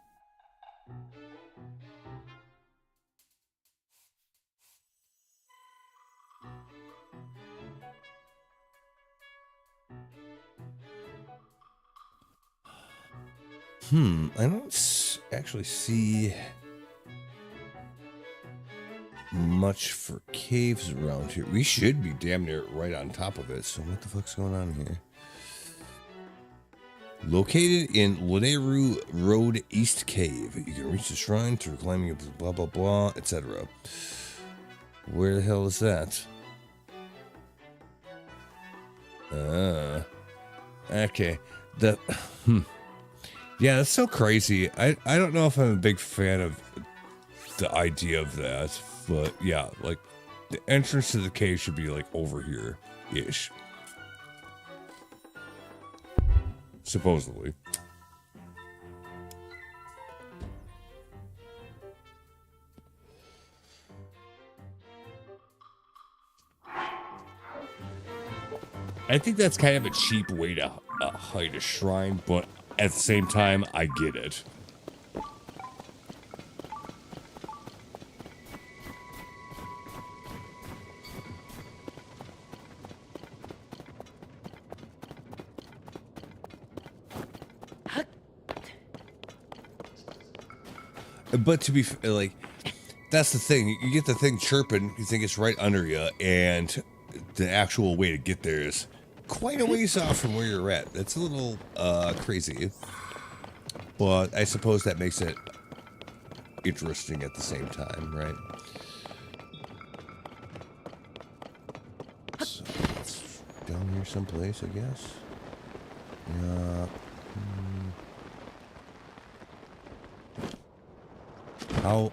I don't actually see much for caves around here. We should be damn near right on top of it. So what the fuck's going on here? Located in Loneru Road East Cave. You can reach the shrine through climbing up blah blah blah, etc. Where the hell is that? Okay. Yeah, that's so crazy. I don't know if I'm a big fan of the idea of that, but yeah, like the entrance to the cave should be like over here ish. Supposedly. I think that's kind of a cheap way to hide a shrine, but at the same time, I get it. But to be like, that's the thing. You get the thing chirping, you think it's right under you, and the actual way to get there is quite a ways off from where you're at. That's a little crazy. But I suppose that makes it interesting at the same time, right? So it's down here someplace, I guess. Yeah.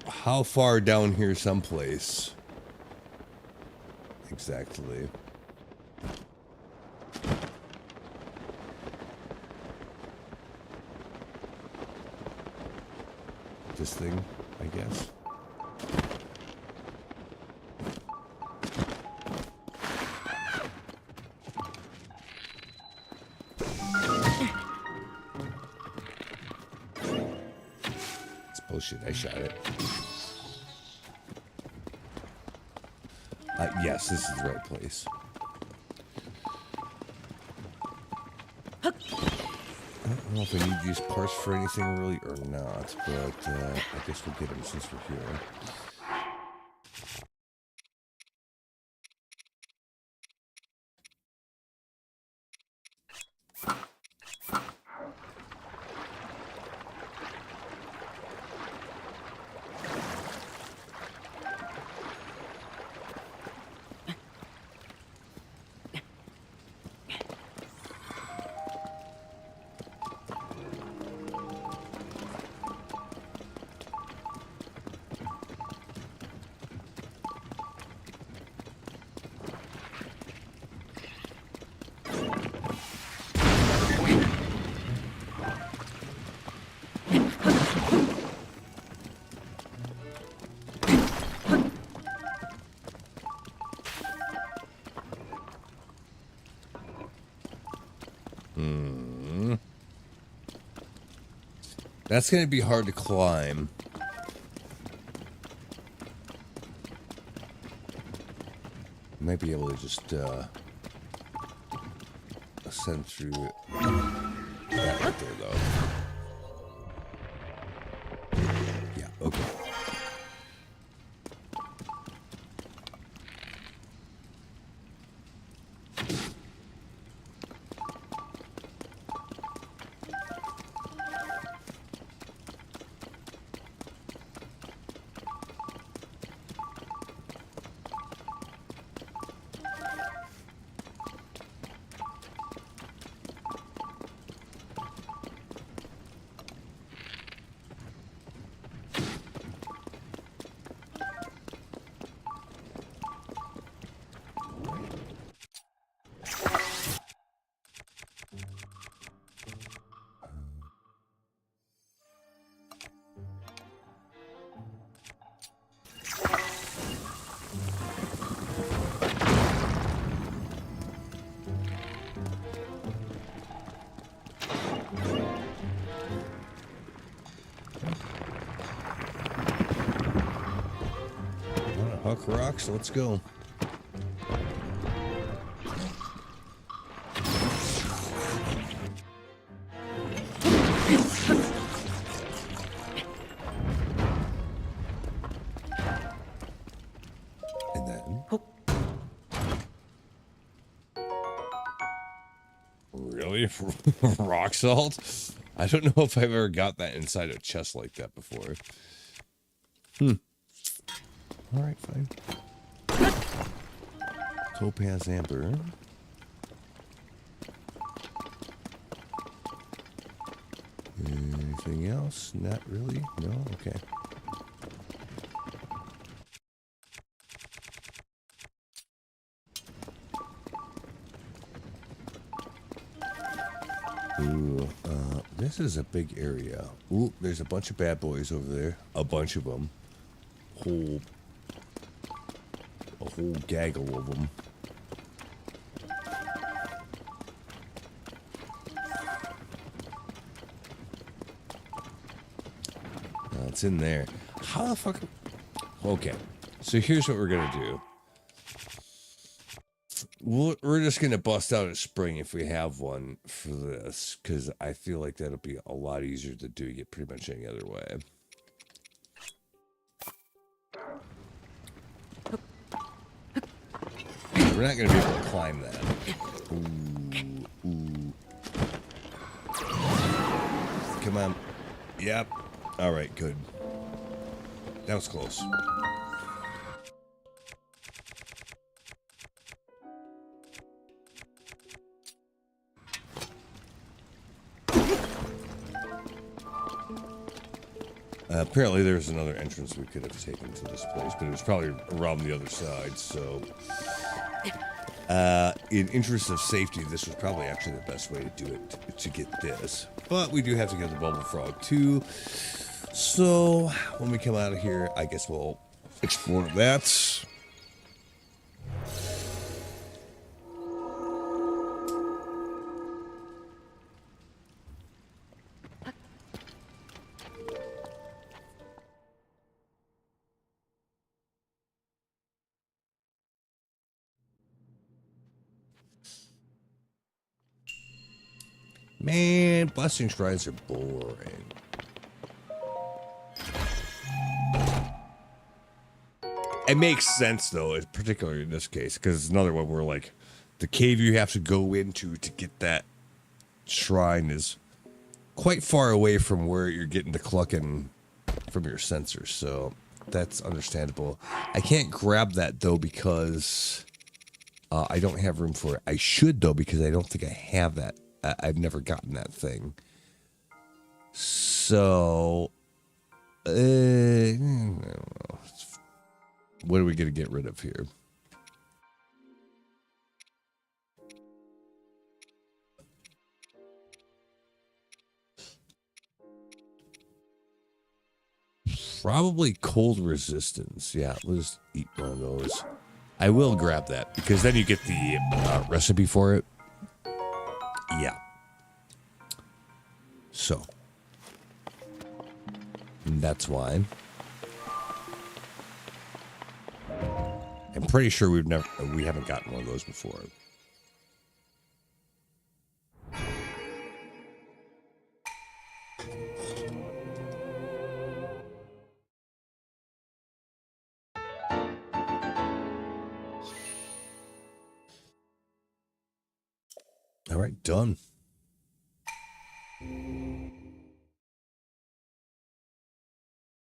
How far down here someplace? Exactly. This thing, I guess. It's bullshit. I shot it. Yes, this is the right place. I don't know if I need these parts for anything really or not, but I guess we'll get them since we're here. That's going to be hard to climb. Might be able to just ascend through that right there, though. Yeah, okay. Huck rocks, let's go. Really? Rock salt? I don't know if I've ever got that inside a chest like that before. All right, fine. Topaz amber. Anything else? Not really. No. Okay. Ooh, this is a big area. Ooh, there's a bunch of bad boys over there. A bunch of them. A whole gaggle of them. It's in there. How the fuck? Okay, so here's what we're gonna do. We're just gonna bust out a spring if we have one for this, because I feel like that'll be a lot easier to do it pretty much any other way. We're not gonna be able to climb that. Ooh. Come on. Yep. All right, good. That was close. Apparently there's another entrance we could have taken to this place, but it was probably around the other side, so... in interest of safety, this was probably actually the best way to do it, to get this. But we do have to get the bubble frog, too. So, when we come out of here, I guess we'll explore that. Man, blessing shrines are boring. It makes sense, though, particularly in this case, because it's another one where, like, the cave you have to go into to get that shrine is quite far away from where you're getting the clucking from your sensors, so that's understandable. I can't grab that, though, because I don't have room for it. I should, though, because I don't think I have that. I've never gotten that thing. So, I don't know. What are we going to get rid of here? Probably cold resistance. Yeah, let's eat one of those. I will grab that because then you get the recipe for it. Yeah. So, that's why. I'm pretty sure we haven't gotten one of those before. All right, done.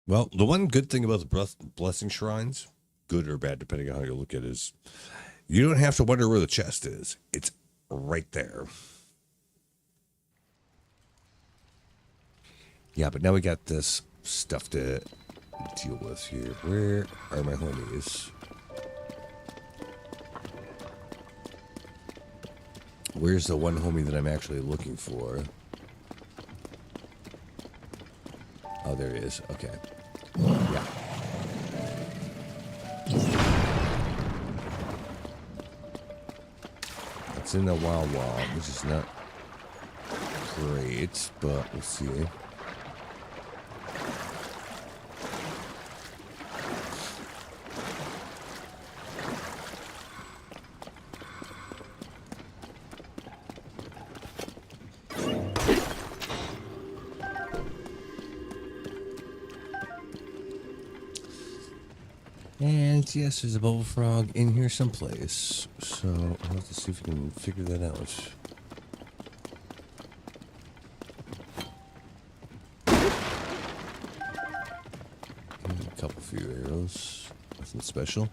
Well, the one good thing about the blessing shrines, good or bad, depending on how you look at it, is you don't have to wonder where the chest is. It's right there. Yeah, but now we got this stuff to deal with here. Where are my homies? Where's the one homie that I'm actually looking for? Oh, there he is. Okay. Yeah. It's in the Wild Wall, which is not great, but we'll see. And yes, there's a bubble frog in here someplace. So I'll have to see if we can figure that out. few arrows. Nothing special.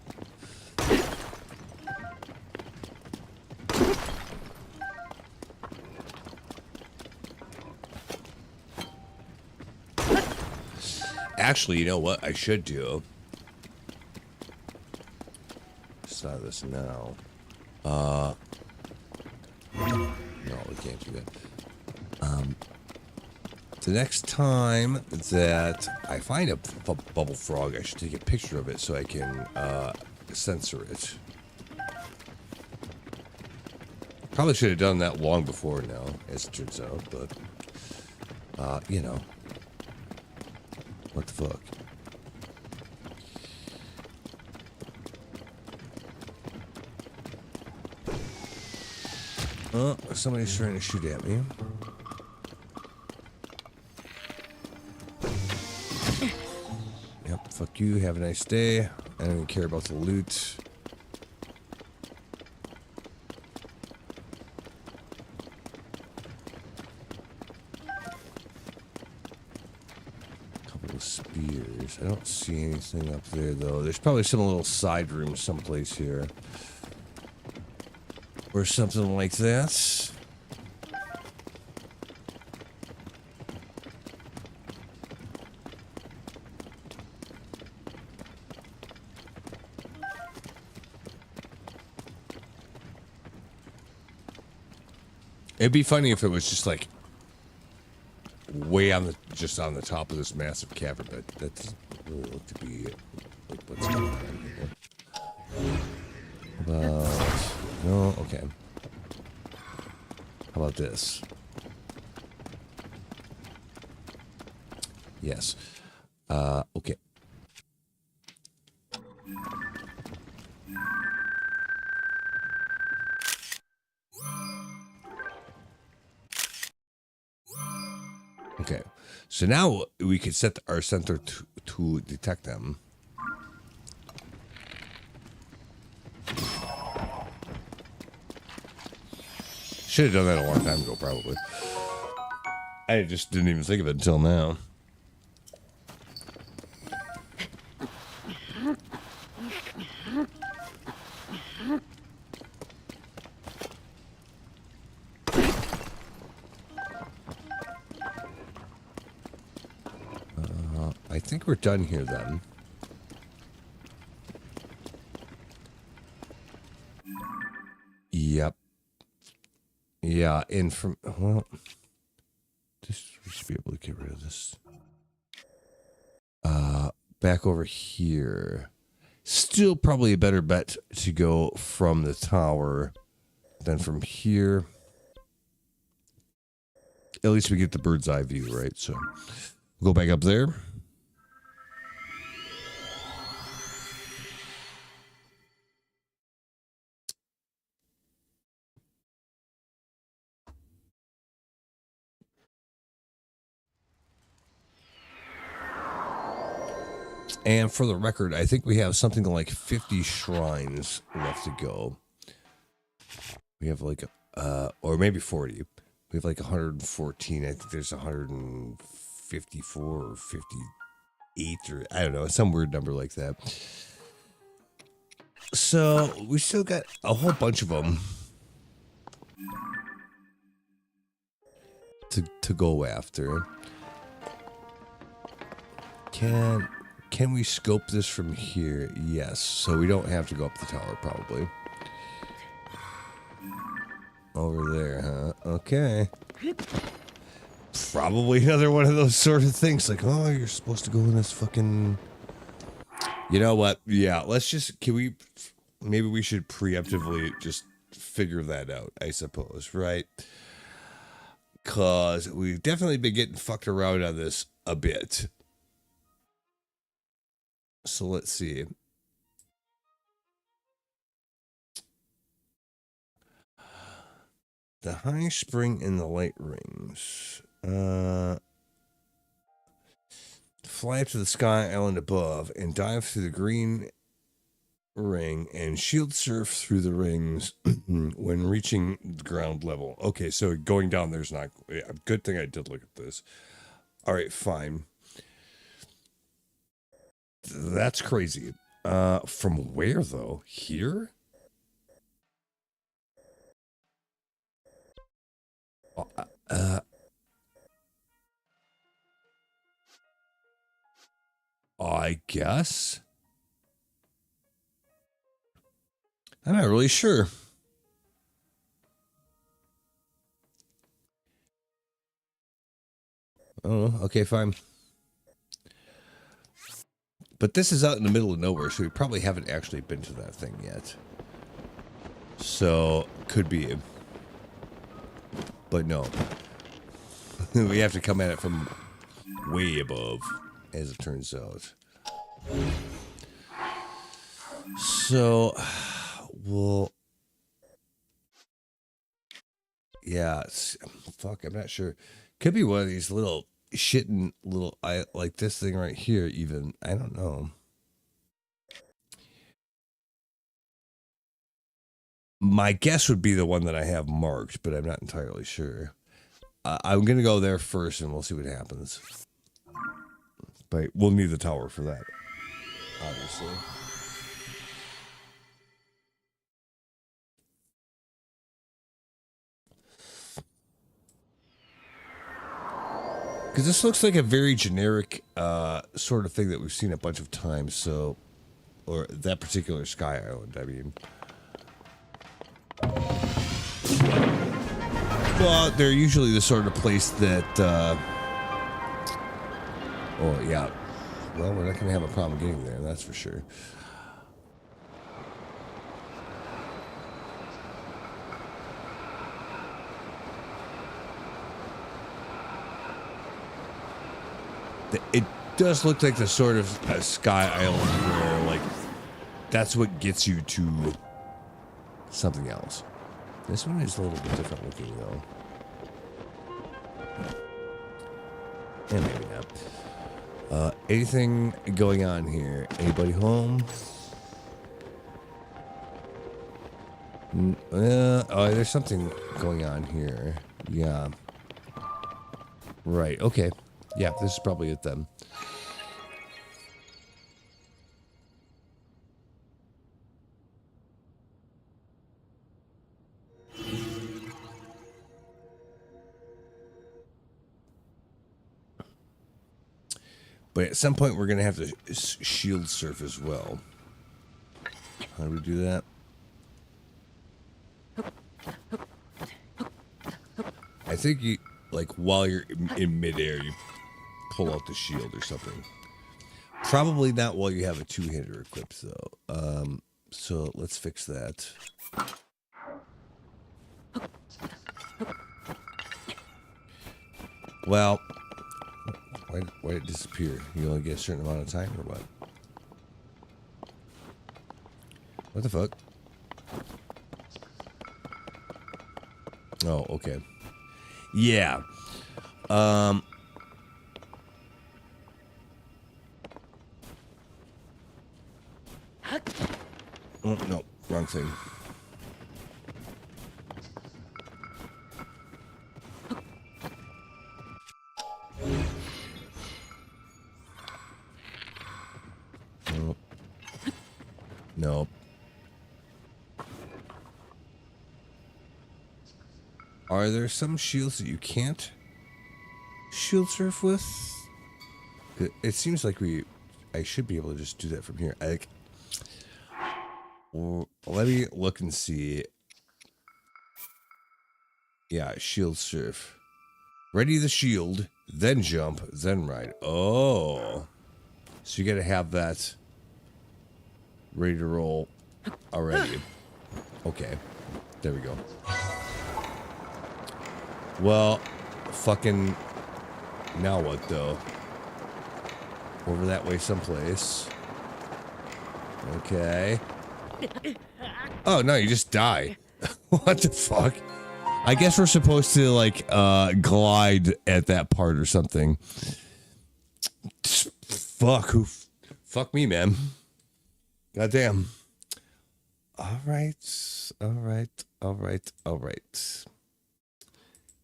Actually, you know what I should do? Start this now. No, we can't do that. The next time that I find a bubble frog, I should take a picture of it so I can censor it. Probably should have done that long before now, as it turns out, but, you know. What the fuck? Oh, somebody's trying to shoot at me. Yep, fuck you, have a nice day. I don't even care about the loot. Couple of spears. I don't see anything up there, though. There's probably some little side room someplace here. Or something like that. It'd be funny if it was just like way on the on the top of this massive cavern, but that doesn't really look to be like what's going on here. No, okay. How about this? Yes. Okay. Okay. So now we could set our sensor to detect them. Should have done that a long time ago, probably. I just didn't even think of it until now. I think we're done here then. Yep. Yeah, and from, well, this, we should be able to get rid of this. Back over here. Still probably a better bet to go from the tower than from here. At least we get the bird's eye view, right? So we'll go back up there. And for the record, I think we have something like 50 shrines left to go. We have like, or maybe 40. We have like 114. I think there's 154 or 58 or I don't know, some weird number like that. So we still got a whole bunch of them to go after. Can we scope this from here? Yes. So we don't have to go up the tower, probably. Over there, huh? Okay. Probably another one of those sort of things. Like, oh, you're supposed to go in this fucking... You know what? Yeah, let's just... Maybe we should preemptively just figure that out, I suppose, right? Because we've definitely been getting fucked around on this a bit. So let's see. The high spring in the light rings. Fly up to the sky island above and dive through the green ring and shield surf through the rings when reaching ground level. Okay, so going down there's not... Yeah, good thing I did look at this. All right, fine. That's crazy. From where though? Here? Uh, I guess. I'm not really sure. Oh, okay, fine. But this is out in the middle of nowhere, so we probably haven't actually been to that thing yet. So, could be. But no. We have to come at it from way above, as it turns out. So, well, yeah, fuck, I'm not sure. Could be one of these little shitting little, like this thing right here, even. I don't know. My guess would be the one that I have marked, but I'm not entirely sure. I'm going to go there first and we'll see what happens. But we'll need the tower for that, obviously. Because this looks like a very generic sort of thing that we've seen a bunch of times. So, or that particular Sky Island, I mean. Well, they're usually the sort of place that. Oh, yeah. Well, we're not going to have a problem getting there, that's for sure. It does look like the sort of Sky Island where, like, that's what gets you to something else. This one is a little bit different looking, though. And maybe not. Anything going on here? Anybody home? Oh, there's something going on here. Yeah. Right, okay. Yeah, this is probably it then. But at some point, we're going to have to shield surf as well. How do we do that? I think you, like, while you're in midair, you pull out the shield or something. Probably not while you have a two-hander equipped, though. So let's fix that. Well, why did it disappear? You only get a certain amount of time, or what? What the fuck? Oh, okay. Yeah. Oh, no, wrong thing. Nope. Nope. Are there some shields that you can't shield surf with? It seems like I should be able to just do that from here. Well, let me look and see. Yeah, shield surf. Ready the shield, then jump, then ride. Oh. So you gotta have that ready to roll already. Okay. There we go. Well, fucking... Now what, though? Over that way someplace. Okay. Oh, no, you just die. What the fuck? I guess we're supposed to, like, glide at that part or something. Fuck. Fuck me, man. Goddamn. All right.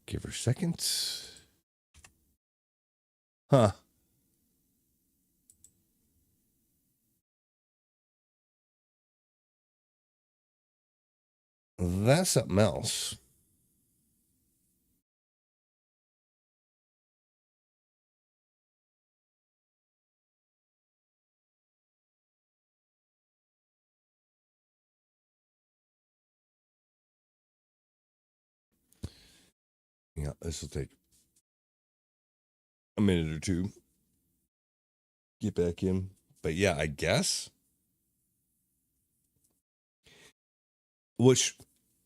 Give her a second. Huh. That's something else. Yeah, this will take a minute or two. Get back in. But yeah, I guess. Which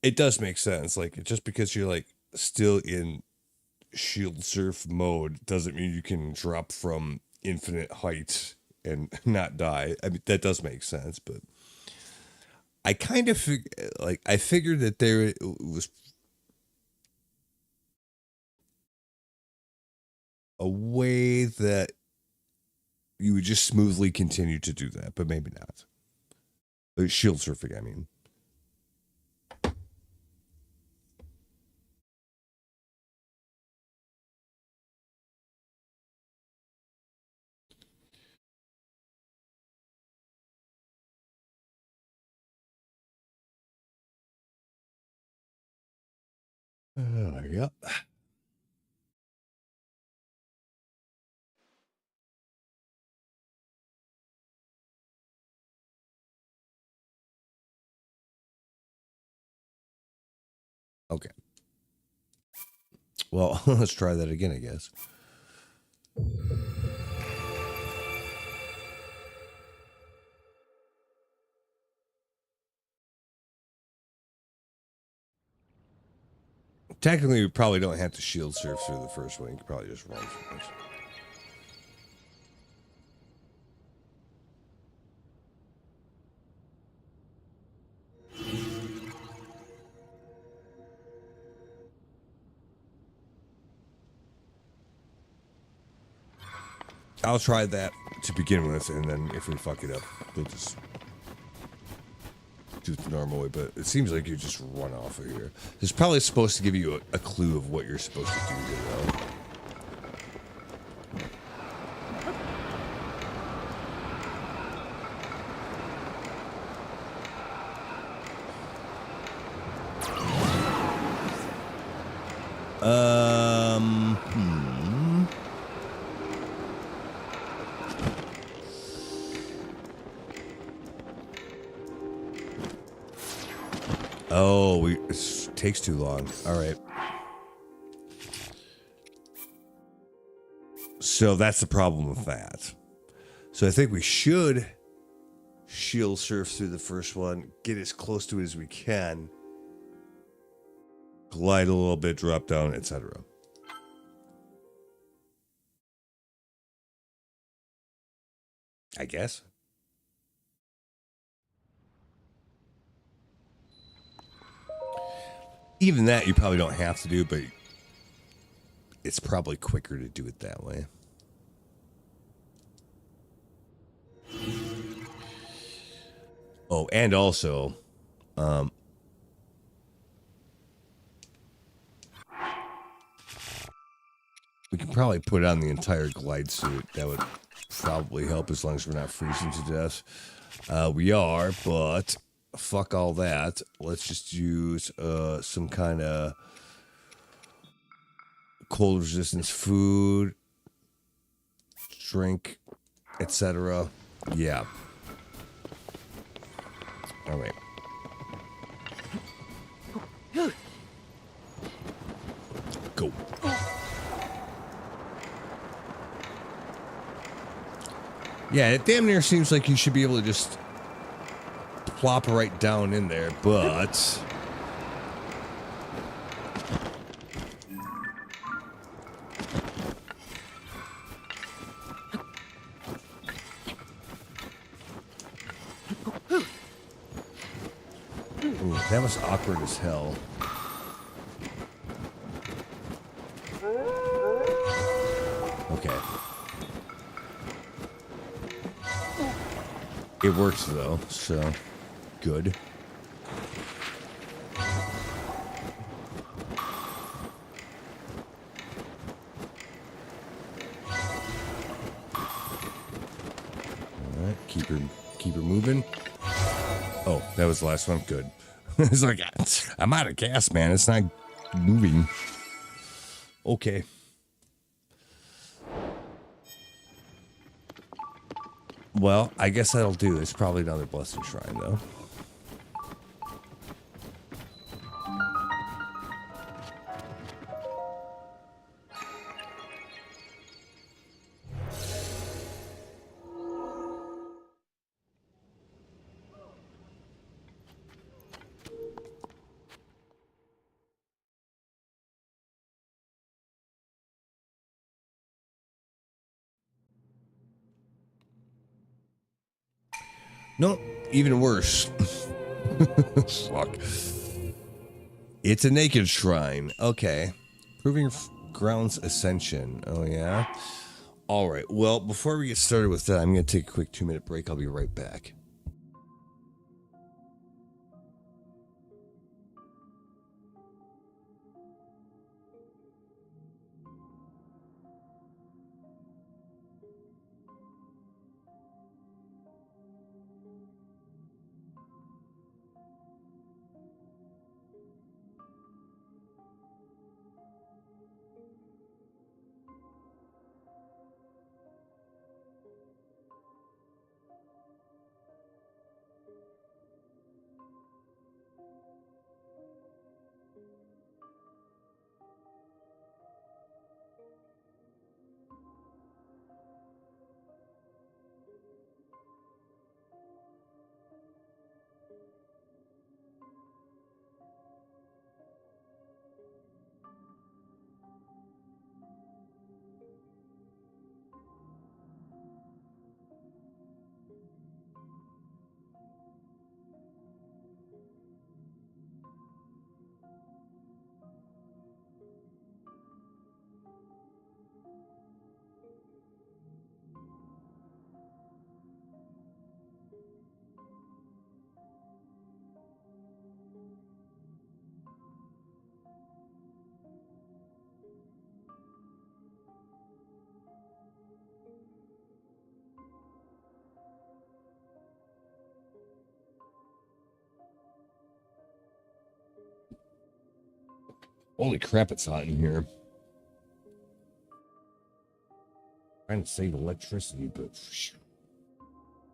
it does make sense. Like, just because you're like still in shield surf mode doesn't mean you can drop from infinite height and not die. I mean, that does make sense, but I kind of I figured that there was a way that you would just smoothly continue to do that, but maybe not. Shield surfing, I mean. Yep. Okay. Well, let's try that again, I guess. Technically, we probably don't have to shield surf through the first one. You could probably just run through this. I'll try that to begin with, and then if we fuck it up, we'll just do it the normal way. But it seems like you just run off of here. It's probably supposed to give you a clue of what you're supposed to do, you know? Hmm. Oh, it takes too long. All right. So that's the problem with that. So I think we should shield surf through the first one, get as close to it as we can, glide a little bit, drop down, etc. I guess. Even that you probably don't have to do, but it's probably quicker to do it that way. Oh, and also, we can probably put on the entire glide suit. That would probably help as long as we're not freezing to death. We are, but fuck all that. Let's just use some kind of cold resistance food, drink, etc. Yeah. All right. Go. Yeah, it damn near seems like you should be able to just plop right down in there, but ooh, that was awkward as hell. Okay. It works though, so good. All right, keep her moving. Oh, that was the last one. Good. It's like, I'm out of gas, man. It's not moving. Okay. Well, I guess that'll do. It's probably another blessed shrine, though. No, even worse. Fuck. It's a naked shrine. Okay. Proving grounds ascension. Oh, yeah? All right. Well, before we get started with that, I'm going to take a quick 2-minute break. I'll be right back. Holy crap, it's hot in here. Trying to save electricity, but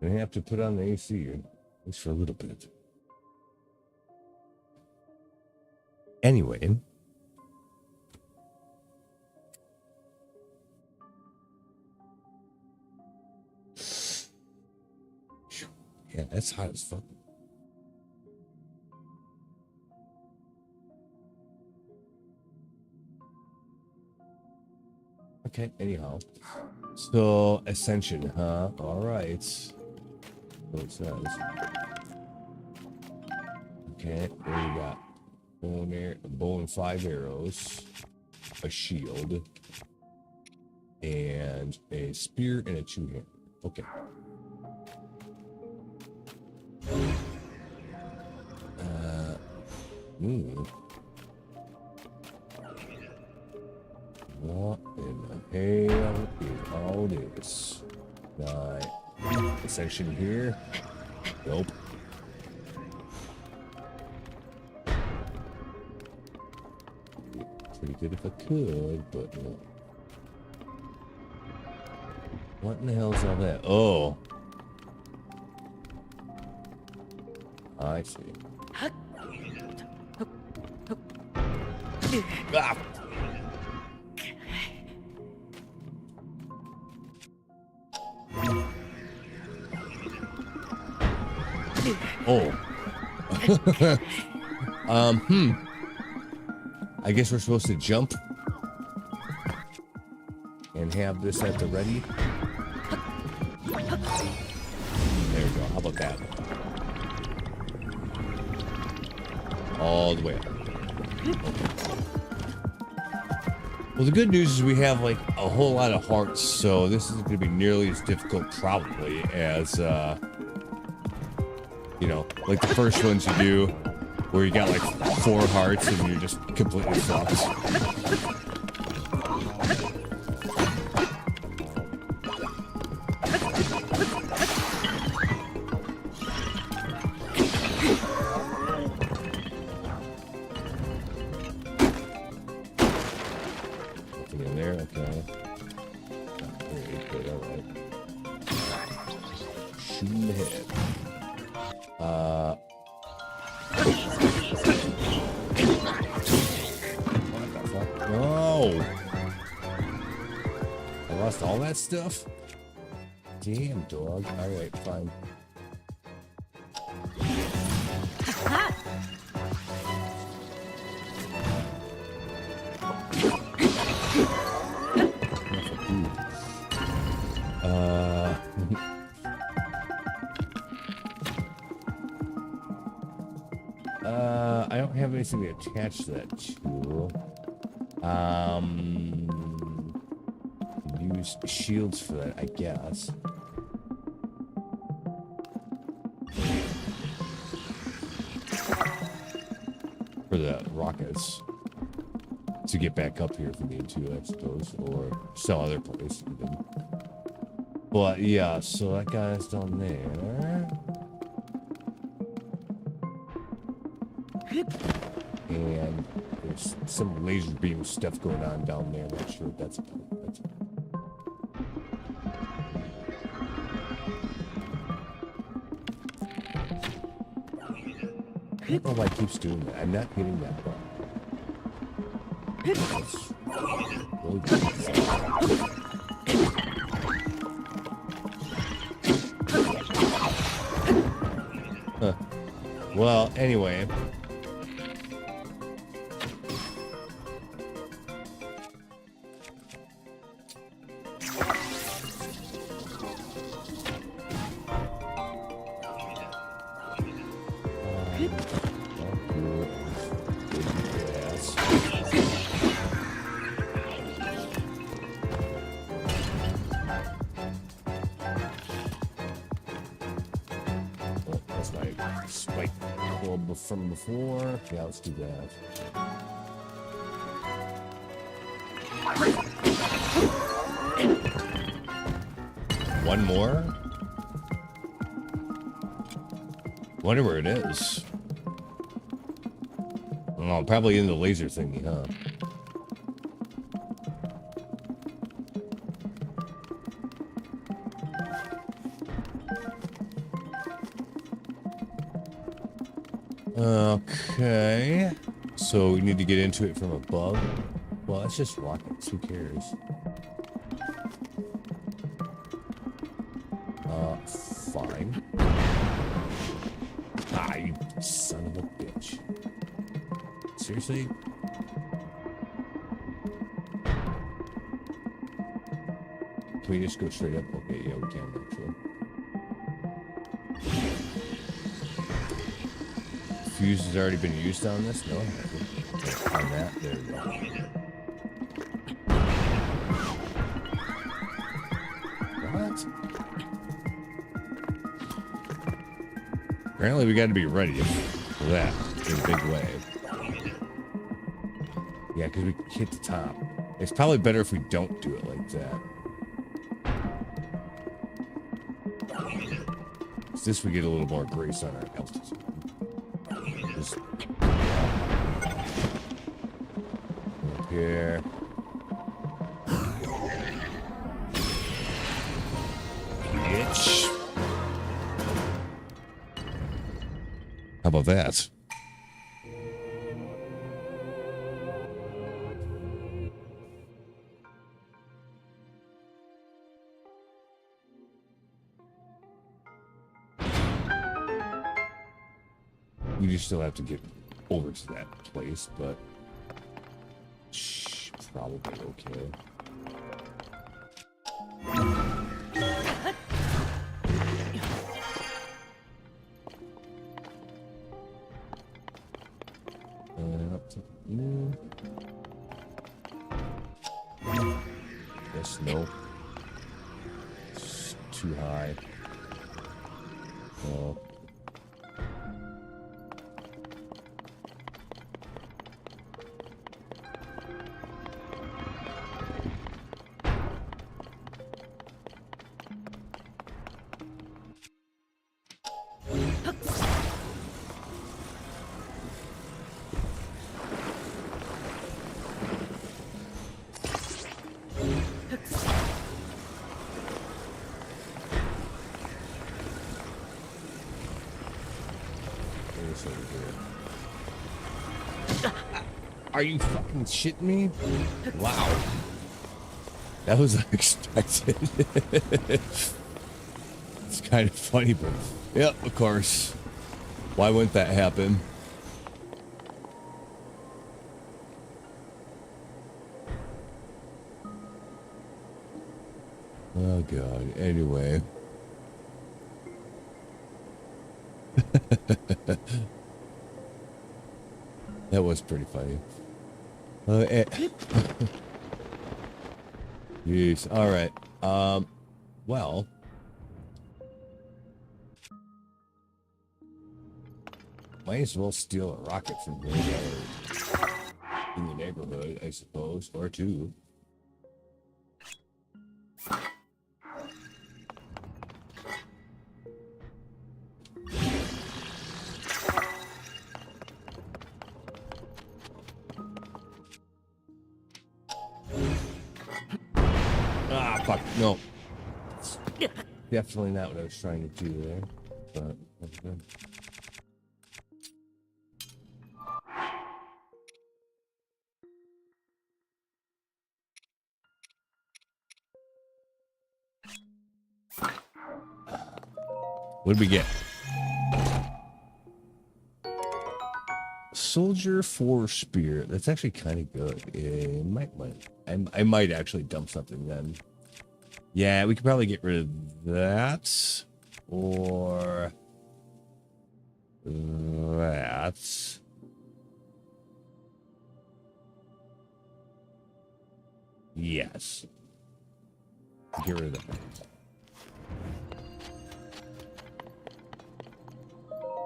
I have to put on the AC, at least for a little bit. Anyway. Yeah, that's hot as fuck. Okay, anyhow. So, Ascension, huh? Alright. What it says. Okay, there you got bow and 5 arrows, a shield, and a spear and a 2-hand. Okay. What in the hell is all this? A section here? Nope. Pretty good if I could, but no. What in the hell is all that? Oh. I see. Ah. Oh. I guess we're supposed to jump and have this at the ready. There we go. How about that? All the way up. Well, the good news is we have like a whole lot of hearts, so this isn't going to be nearly as difficult probably as, you know, like the first ones you do where you got like 4 hearts and you're just completely fucked. Okay. Not great, but alright. Shoot in the head. What the fuck? Oh! I lost all that stuff? Damn, dog. Alright, fine. I don't have anything to attach that to. Use shields for that, I guess. For the rockets. To get back up here if we need to, I suppose. Or some other place even. But yeah, so that guy's down there. And there's some laser beam stuff going on down there. I'm not sure what that's about. I don't know why it keeps doing that. I'm not hitting that button. That's really good. Huh. Well, anyway. Spike club from before. Yeah, let's do that. One more? Wonder where it is. Oh, probably in the laser thingy, huh? Okay. So we need to get into it from above. Well, it's just rockets. Who cares? Fine. Ah, you son of a bitch. Seriously? Can we just go straight up? Okay, yeah, we can actually. Fuse has already been used on this? No, on that. There we go. What? Apparently we got to be ready for that in a big wave. Yeah, because we hit the top. It's probably better if we don't do it like that. This we get a little more grace on our altitude. Just up here. Bitch. How about that? We just still have to get over to that place, but probably okay. Up to Yes, no. It's too high. Oh. Are you fucking shitting me? Wow. That was unexpected. It's kind of funny, but yep, of course. Why wouldn't that happen? Oh god. Anyway. That was pretty funny. Jeez. All right. Well. Might as well steal a rocket from here in the neighborhood, I suppose, or two. Ah, fuck, no. Definitely not what I was trying to do there, but that's good. What did we get? Soldier 4 Spear. That's actually kind of good. I might actually dump something then. Yeah, we could probably get rid of that. Or that. Yes. Get rid of that.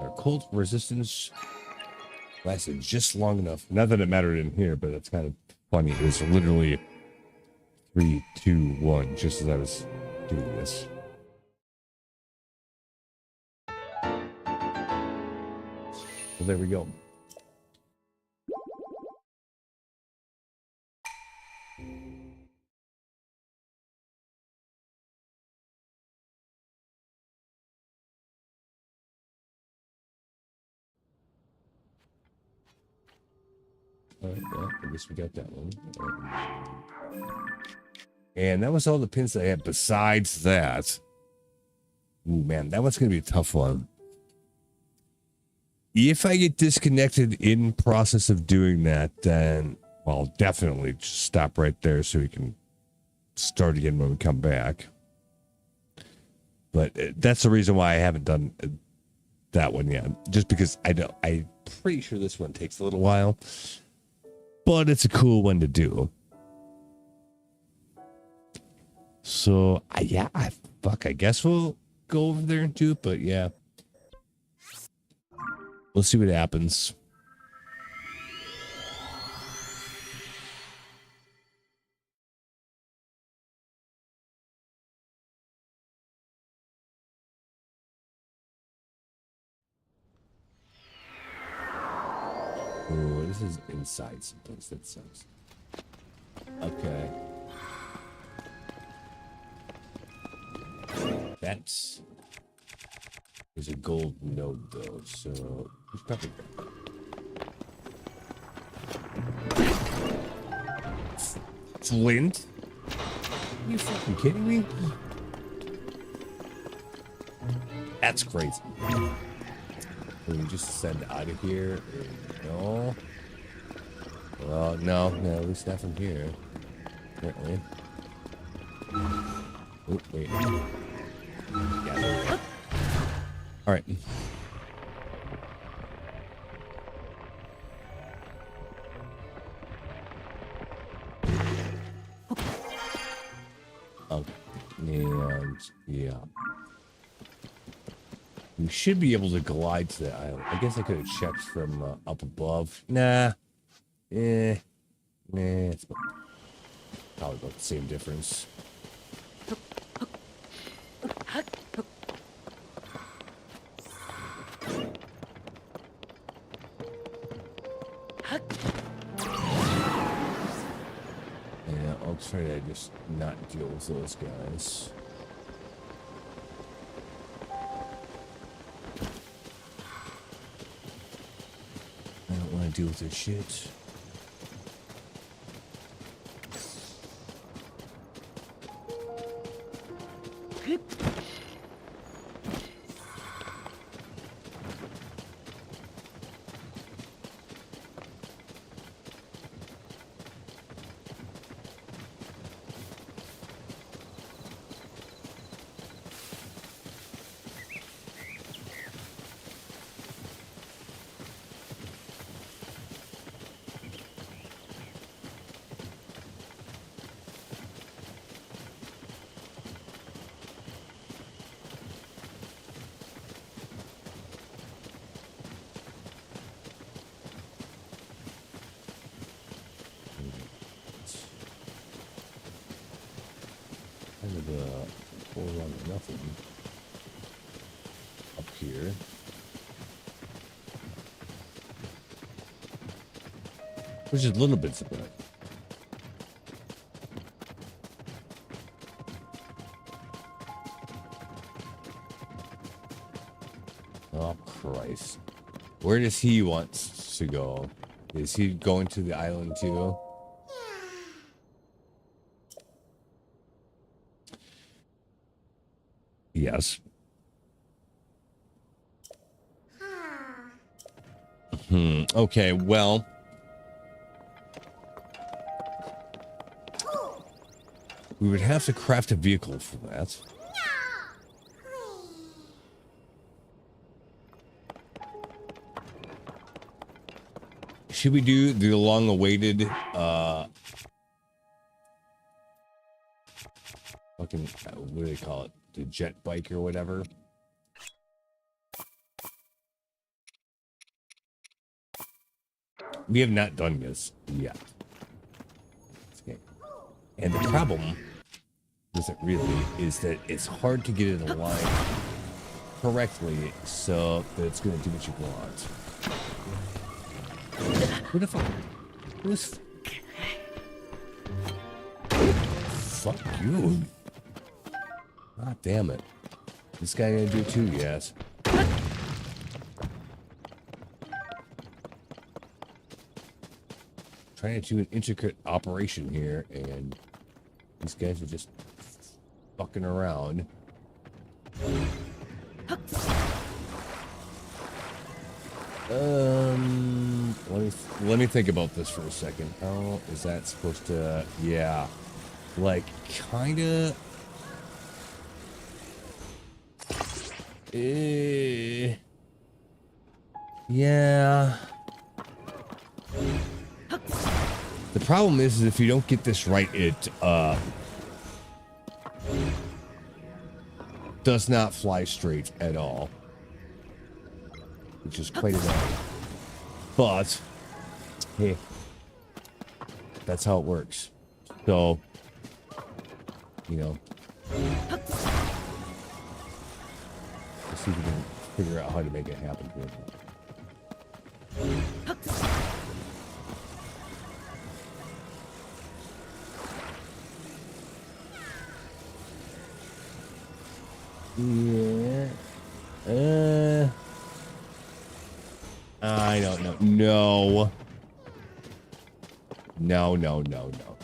Our cold resistance lasted just long enough. Not that it mattered in here, but it's kind of funny. It was literally 3, 2, 1, just as I was doing this. Well, there we go. Alright, well, I guess we got that one. And that was all the pins I had besides that. Ooh, man, that one's going to be a tough one. If I get disconnected in process of doing that, then I'll definitely just stop right there so we can start again when we come back. But that's the reason why I haven't done that one yet. Just because I'm pretty sure this one takes a little while. But it's a cool one to do. So, yeah, I guess we'll go over there and do it. But yeah. We'll see what happens. Oh, this is inside someplace. That sucks. Okay. That's... There's a gold node, though, so... Who's probably... Flint? Are you fucking kidding me? That's crazy. Can we just send out of here? No. Well, no, at least not from here. Apparently. Oh, wait. Yeah. All right. Okay. And yeah. We should be able to glide to that island. I guess I could have checked from up above. Nah. Nah, it's probably about the same difference. Yeah, I'll try to just not deal with those guys. I don't want to deal with this shit. Kind of a whole lot of nothing up here. There's just little bits of it. Oh, Christ. Where does he want to go? Is he going to the island too? Yes. Okay, well. We would have to craft a vehicle for that. Should we do the long-awaited, fucking, what do they call it? The jet bike or whatever? We have not done this yet. Okay. And the problem with it really is that it's hard to get it aligned correctly so that it's going to do what you want. Who the fuck? Who's... Fuck you. God damn it. This guy gonna do it too, yes. Trying to do an intricate operation here, and these guys are just fucking around. Let me think about this for a second. How is that supposed to? Yeah, like kinda. Yeah. The problem is if you don't get this right, it does not fly straight at all, which is quite annoying. But hey, that's how it works. So, you know, let's see if we can figure out how to make it happen here. Yeah. I don't know. No. No, no, no, no.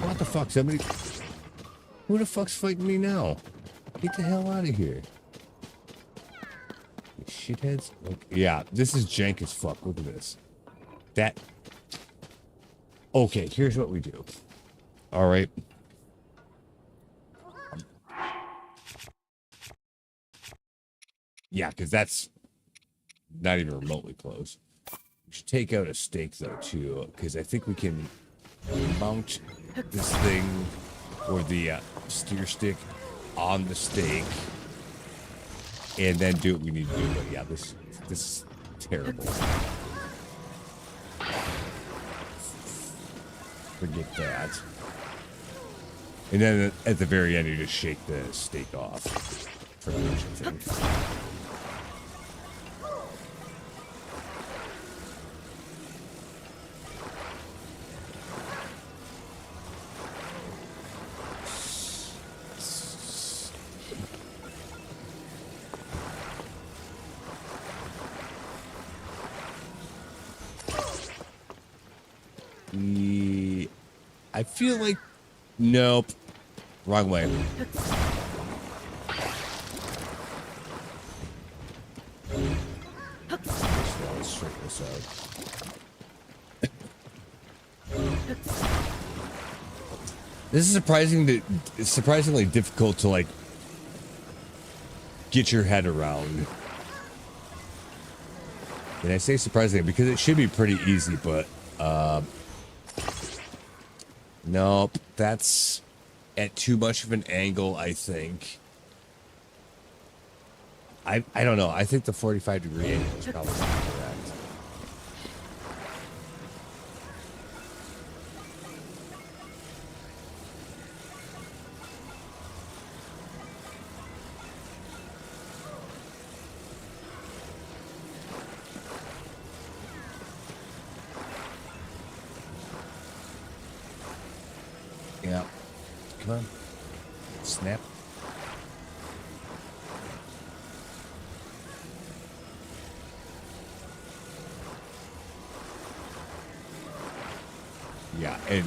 What the fuck? Somebody... Who the fuck's fighting me now? Get the hell out of here. You shitheads. Like, yeah, this is jank as fuck. Look at this. That... Okay, here's what we do. All right. Yeah, because that's not even remotely close. We should take out a stake, though, too, because I think we can mount this thing or the steer stick on the stake and then do what we need to do. But yeah, this is terrible. Forget that. And then at the very end, you just shake the stake off. Pretty much, I think. I feel like, nope, wrong way. Let's straighten this out. This is surprisingly difficult to like get your head around. And I say surprisingly because it should be pretty easy, but nope, that's at too much of an angle, I think. I don't know. I think the 45-degree angle is probably not correct. Yeah. Come on. Snap. Yeah, and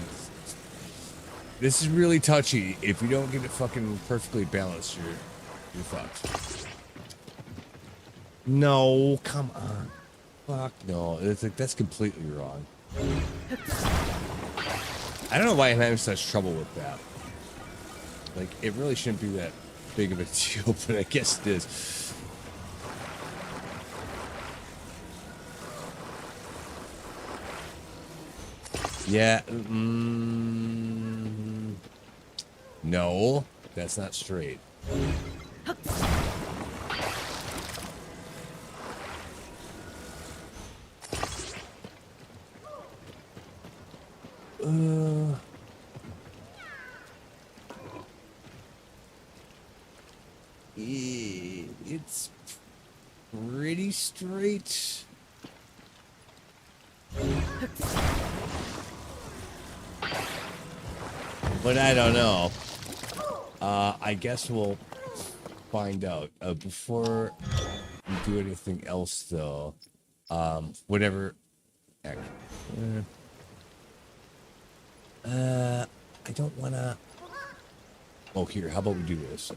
this is really touchy. If you don't get it fucking perfectly balanced, you're fucked. No, come on. Fuck no. It's like that's completely wrong. I don't know why I'm having such trouble with that. Like, it really shouldn't be that big of a deal, but I guess it is. Yeah. No, that's not straight. It's pretty straight. But I don't know. I guess we'll find out. Before we do anything else, though, whatever. I don't want to. Oh, here. How about we do this?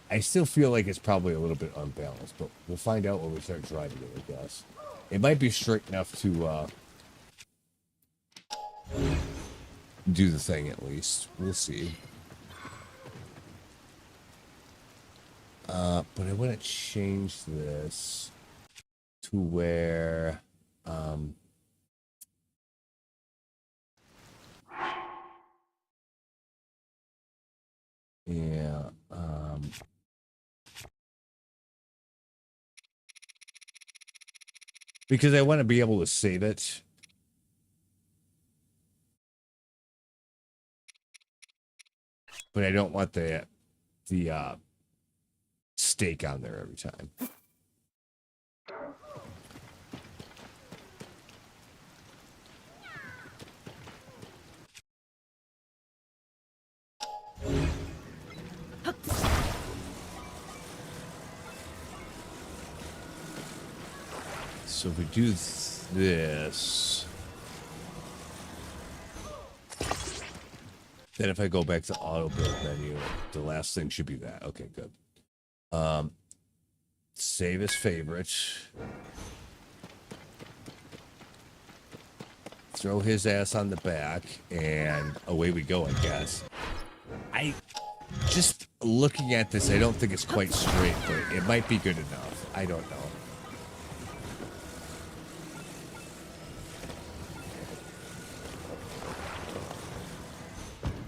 I still feel like it's probably a little bit unbalanced, but we'll find out when we start driving it, I guess. It might be straight enough to do the thing at least. We'll see. But I want to change this to where yeah, because I want to be able to save it. But I don't want the steak on there every time. So if we do this, then if I go back to auto build menu, the last thing should be that. Okay, good. Save as favorite. Throw his ass on the back, and away we go, I guess. I just looking at this, I don't think it's quite straight, but it might be good enough. I don't know.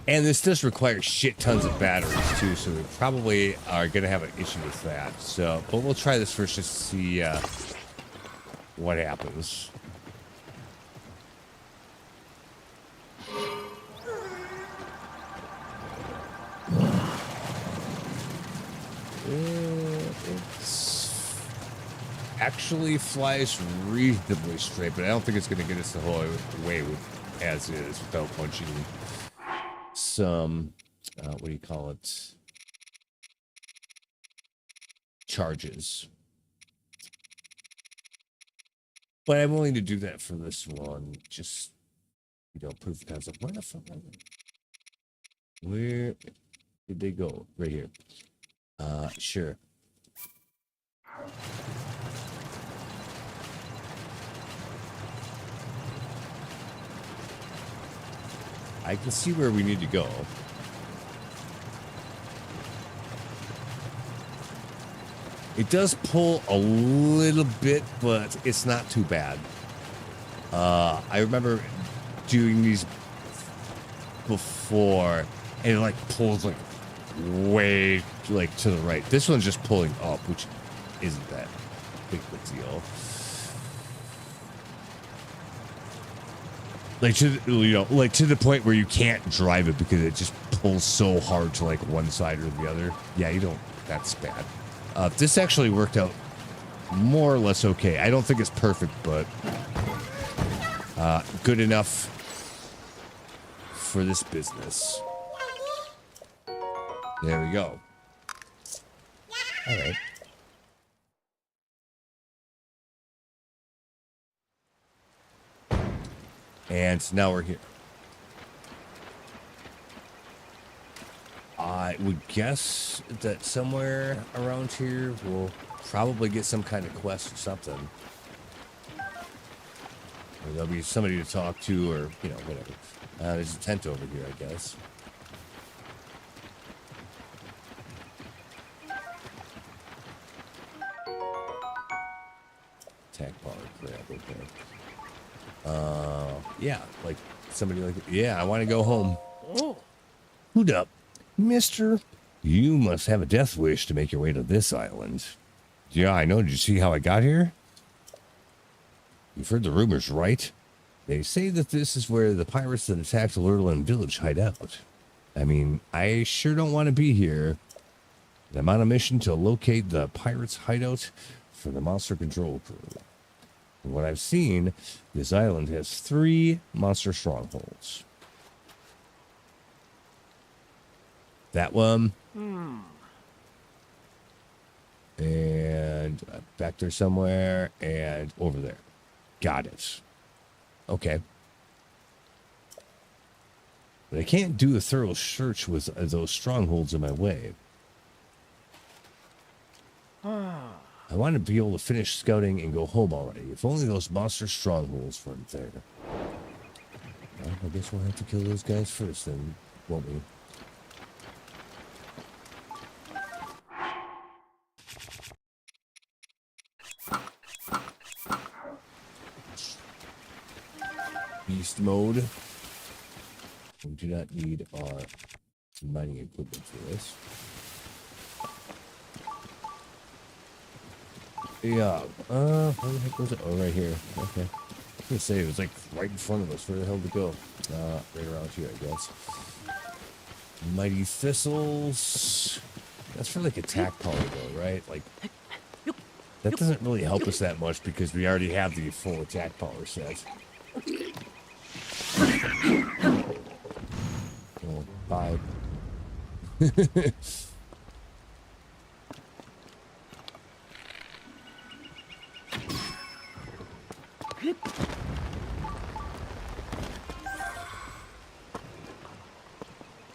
And this does require shit tons of batteries too, so we probably are going to have an issue with that. So, but we'll try this first just to see what happens. It actually flies reasonably straight, but I don't think it's going to get us the whole way as is without punching some, what do you call it? Charges. But I'm willing to do that for this one. Just, proof of concept. Where the fuck are they? Where did they go? Right here. Sure. I can see where we need to go. It does pull a little bit, but it's not too bad. I remember doing these before, and it like pulls like way like to the right. This one's just pulling up, which isn't that big of a deal. Like to the point where you can't drive it because it just pulls so hard to like one side or the other. Yeah, that's bad. This actually worked out more or less okay. I don't think it's perfect, but good enough for this business. There we go. All right. And now we're here. I would guess that somewhere around here we'll probably get some kind of quest or something. Or there'll be somebody to talk to or, whatever. There's a tent over here, I guess. Attack power crap, okay. Yeah, like somebody like, yeah, I want to go home. Oh. Who'd up? Mister, you must have a death wish to make your way to this island. Yeah, I know. Did you see how I got here? You've heard the rumors, right? They say that this is where the pirates that attacked Lurlin village hide out. I mean, I sure don't want to be here. I'm on a mission to locate the pirates' hideout for the monster control crew. From what I've seen, this island has 3 monster strongholds. That one. And back there somewhere. And over there. Got it. Okay. But I can't do a thorough search with those strongholds in my way. I want to be able to finish scouting and go home already. If only those monster strongholds weren't there. Well, I guess we'll have to kill those guys first then, won't we? Beast mode. We do not need our mining equipment for this. Yeah. Where the heck was it? Oh, right here. Okay. I was gonna say it was like right in front of us. Where the hell to go? Right around here, I guess. Mighty thistles. That's for like attack power though, right? Like that doesn't really help us that much because we already have the full attack power set. Oh, 5.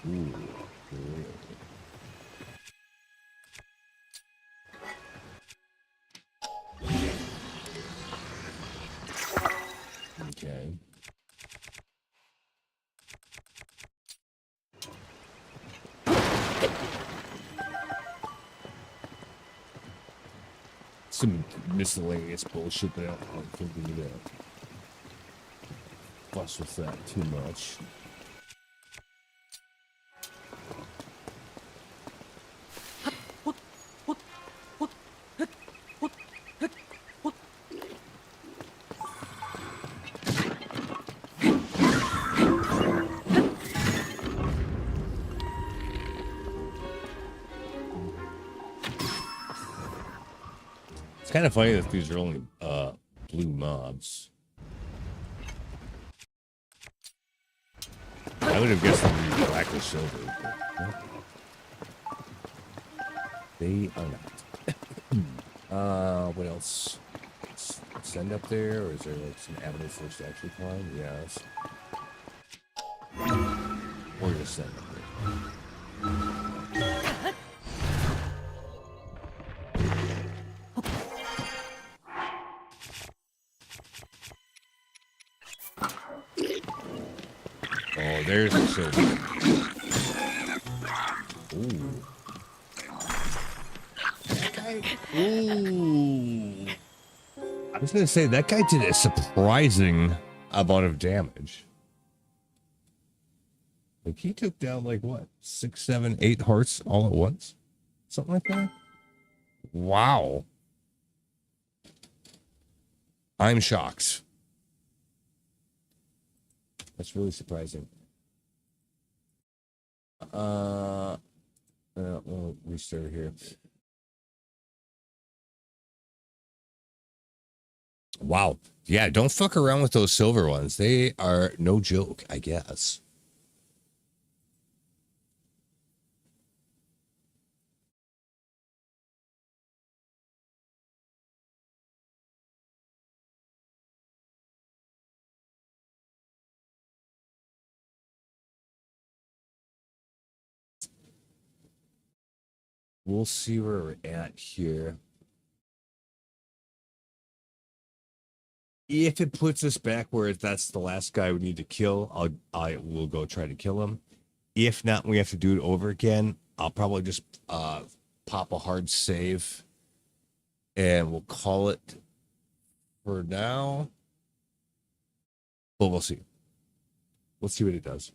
Ooh, okay. Some miscellaneous bullshit that I don't think we need to fuss with that too much. Kind of funny that these are only blue mobs. I would have guessed them to be black or silver, but they are not. What else? Let's ascend up there, or is there like some avenue for us to actually climb? Yes. Or to ascend up there. Oh, there's the silver. Ooh. That guy. Ooh. I was gonna say that guy did a surprising amount of damage. Like he took down like what, 6, 7, 8 hearts all at once, something like that. Wow. I'm shocked. That's really surprising. We'll restart here. Wow. Yeah, don't fuck around with those silver ones. They are no joke, I guess. We'll see where we're at here. If it puts us back where that's the last guy we need to kill, I will go try to kill him. If not, we have to do it over again. I'll probably just pop a hard save, and we'll call it for now. But we'll see. Let's see what it does.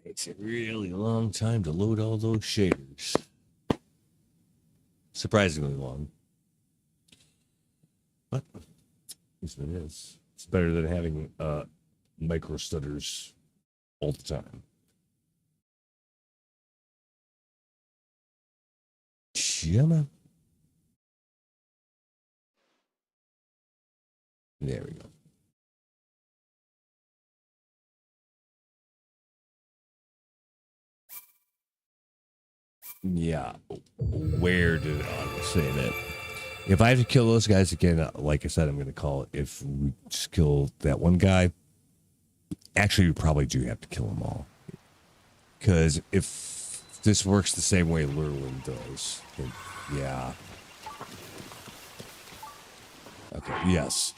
Takes a really long time to load all those shaders. Surprisingly long. But at least it is. It's better than having micro stutters all the time. Yeah, man. There we go. Yeah. Where did it say that? If I have to kill those guys again, like I said, I'm going to call it. If we just kill that one guy, actually, we probably do have to kill them all. Because if this works the same way Lurlin does, then yeah. Okay, yes.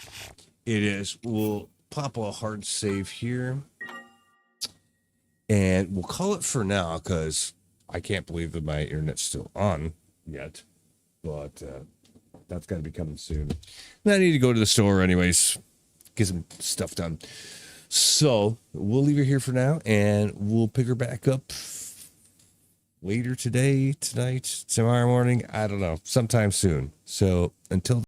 It is. We'll pop a hard save here. And we'll call it for now, because I can't believe that my internet's still on yet. But that's got to be coming soon. And I need to go to the store anyways, get some stuff done. So we'll leave her here for now, and we'll pick her back up later today, tonight, tomorrow morning. I don't know, sometime soon. So until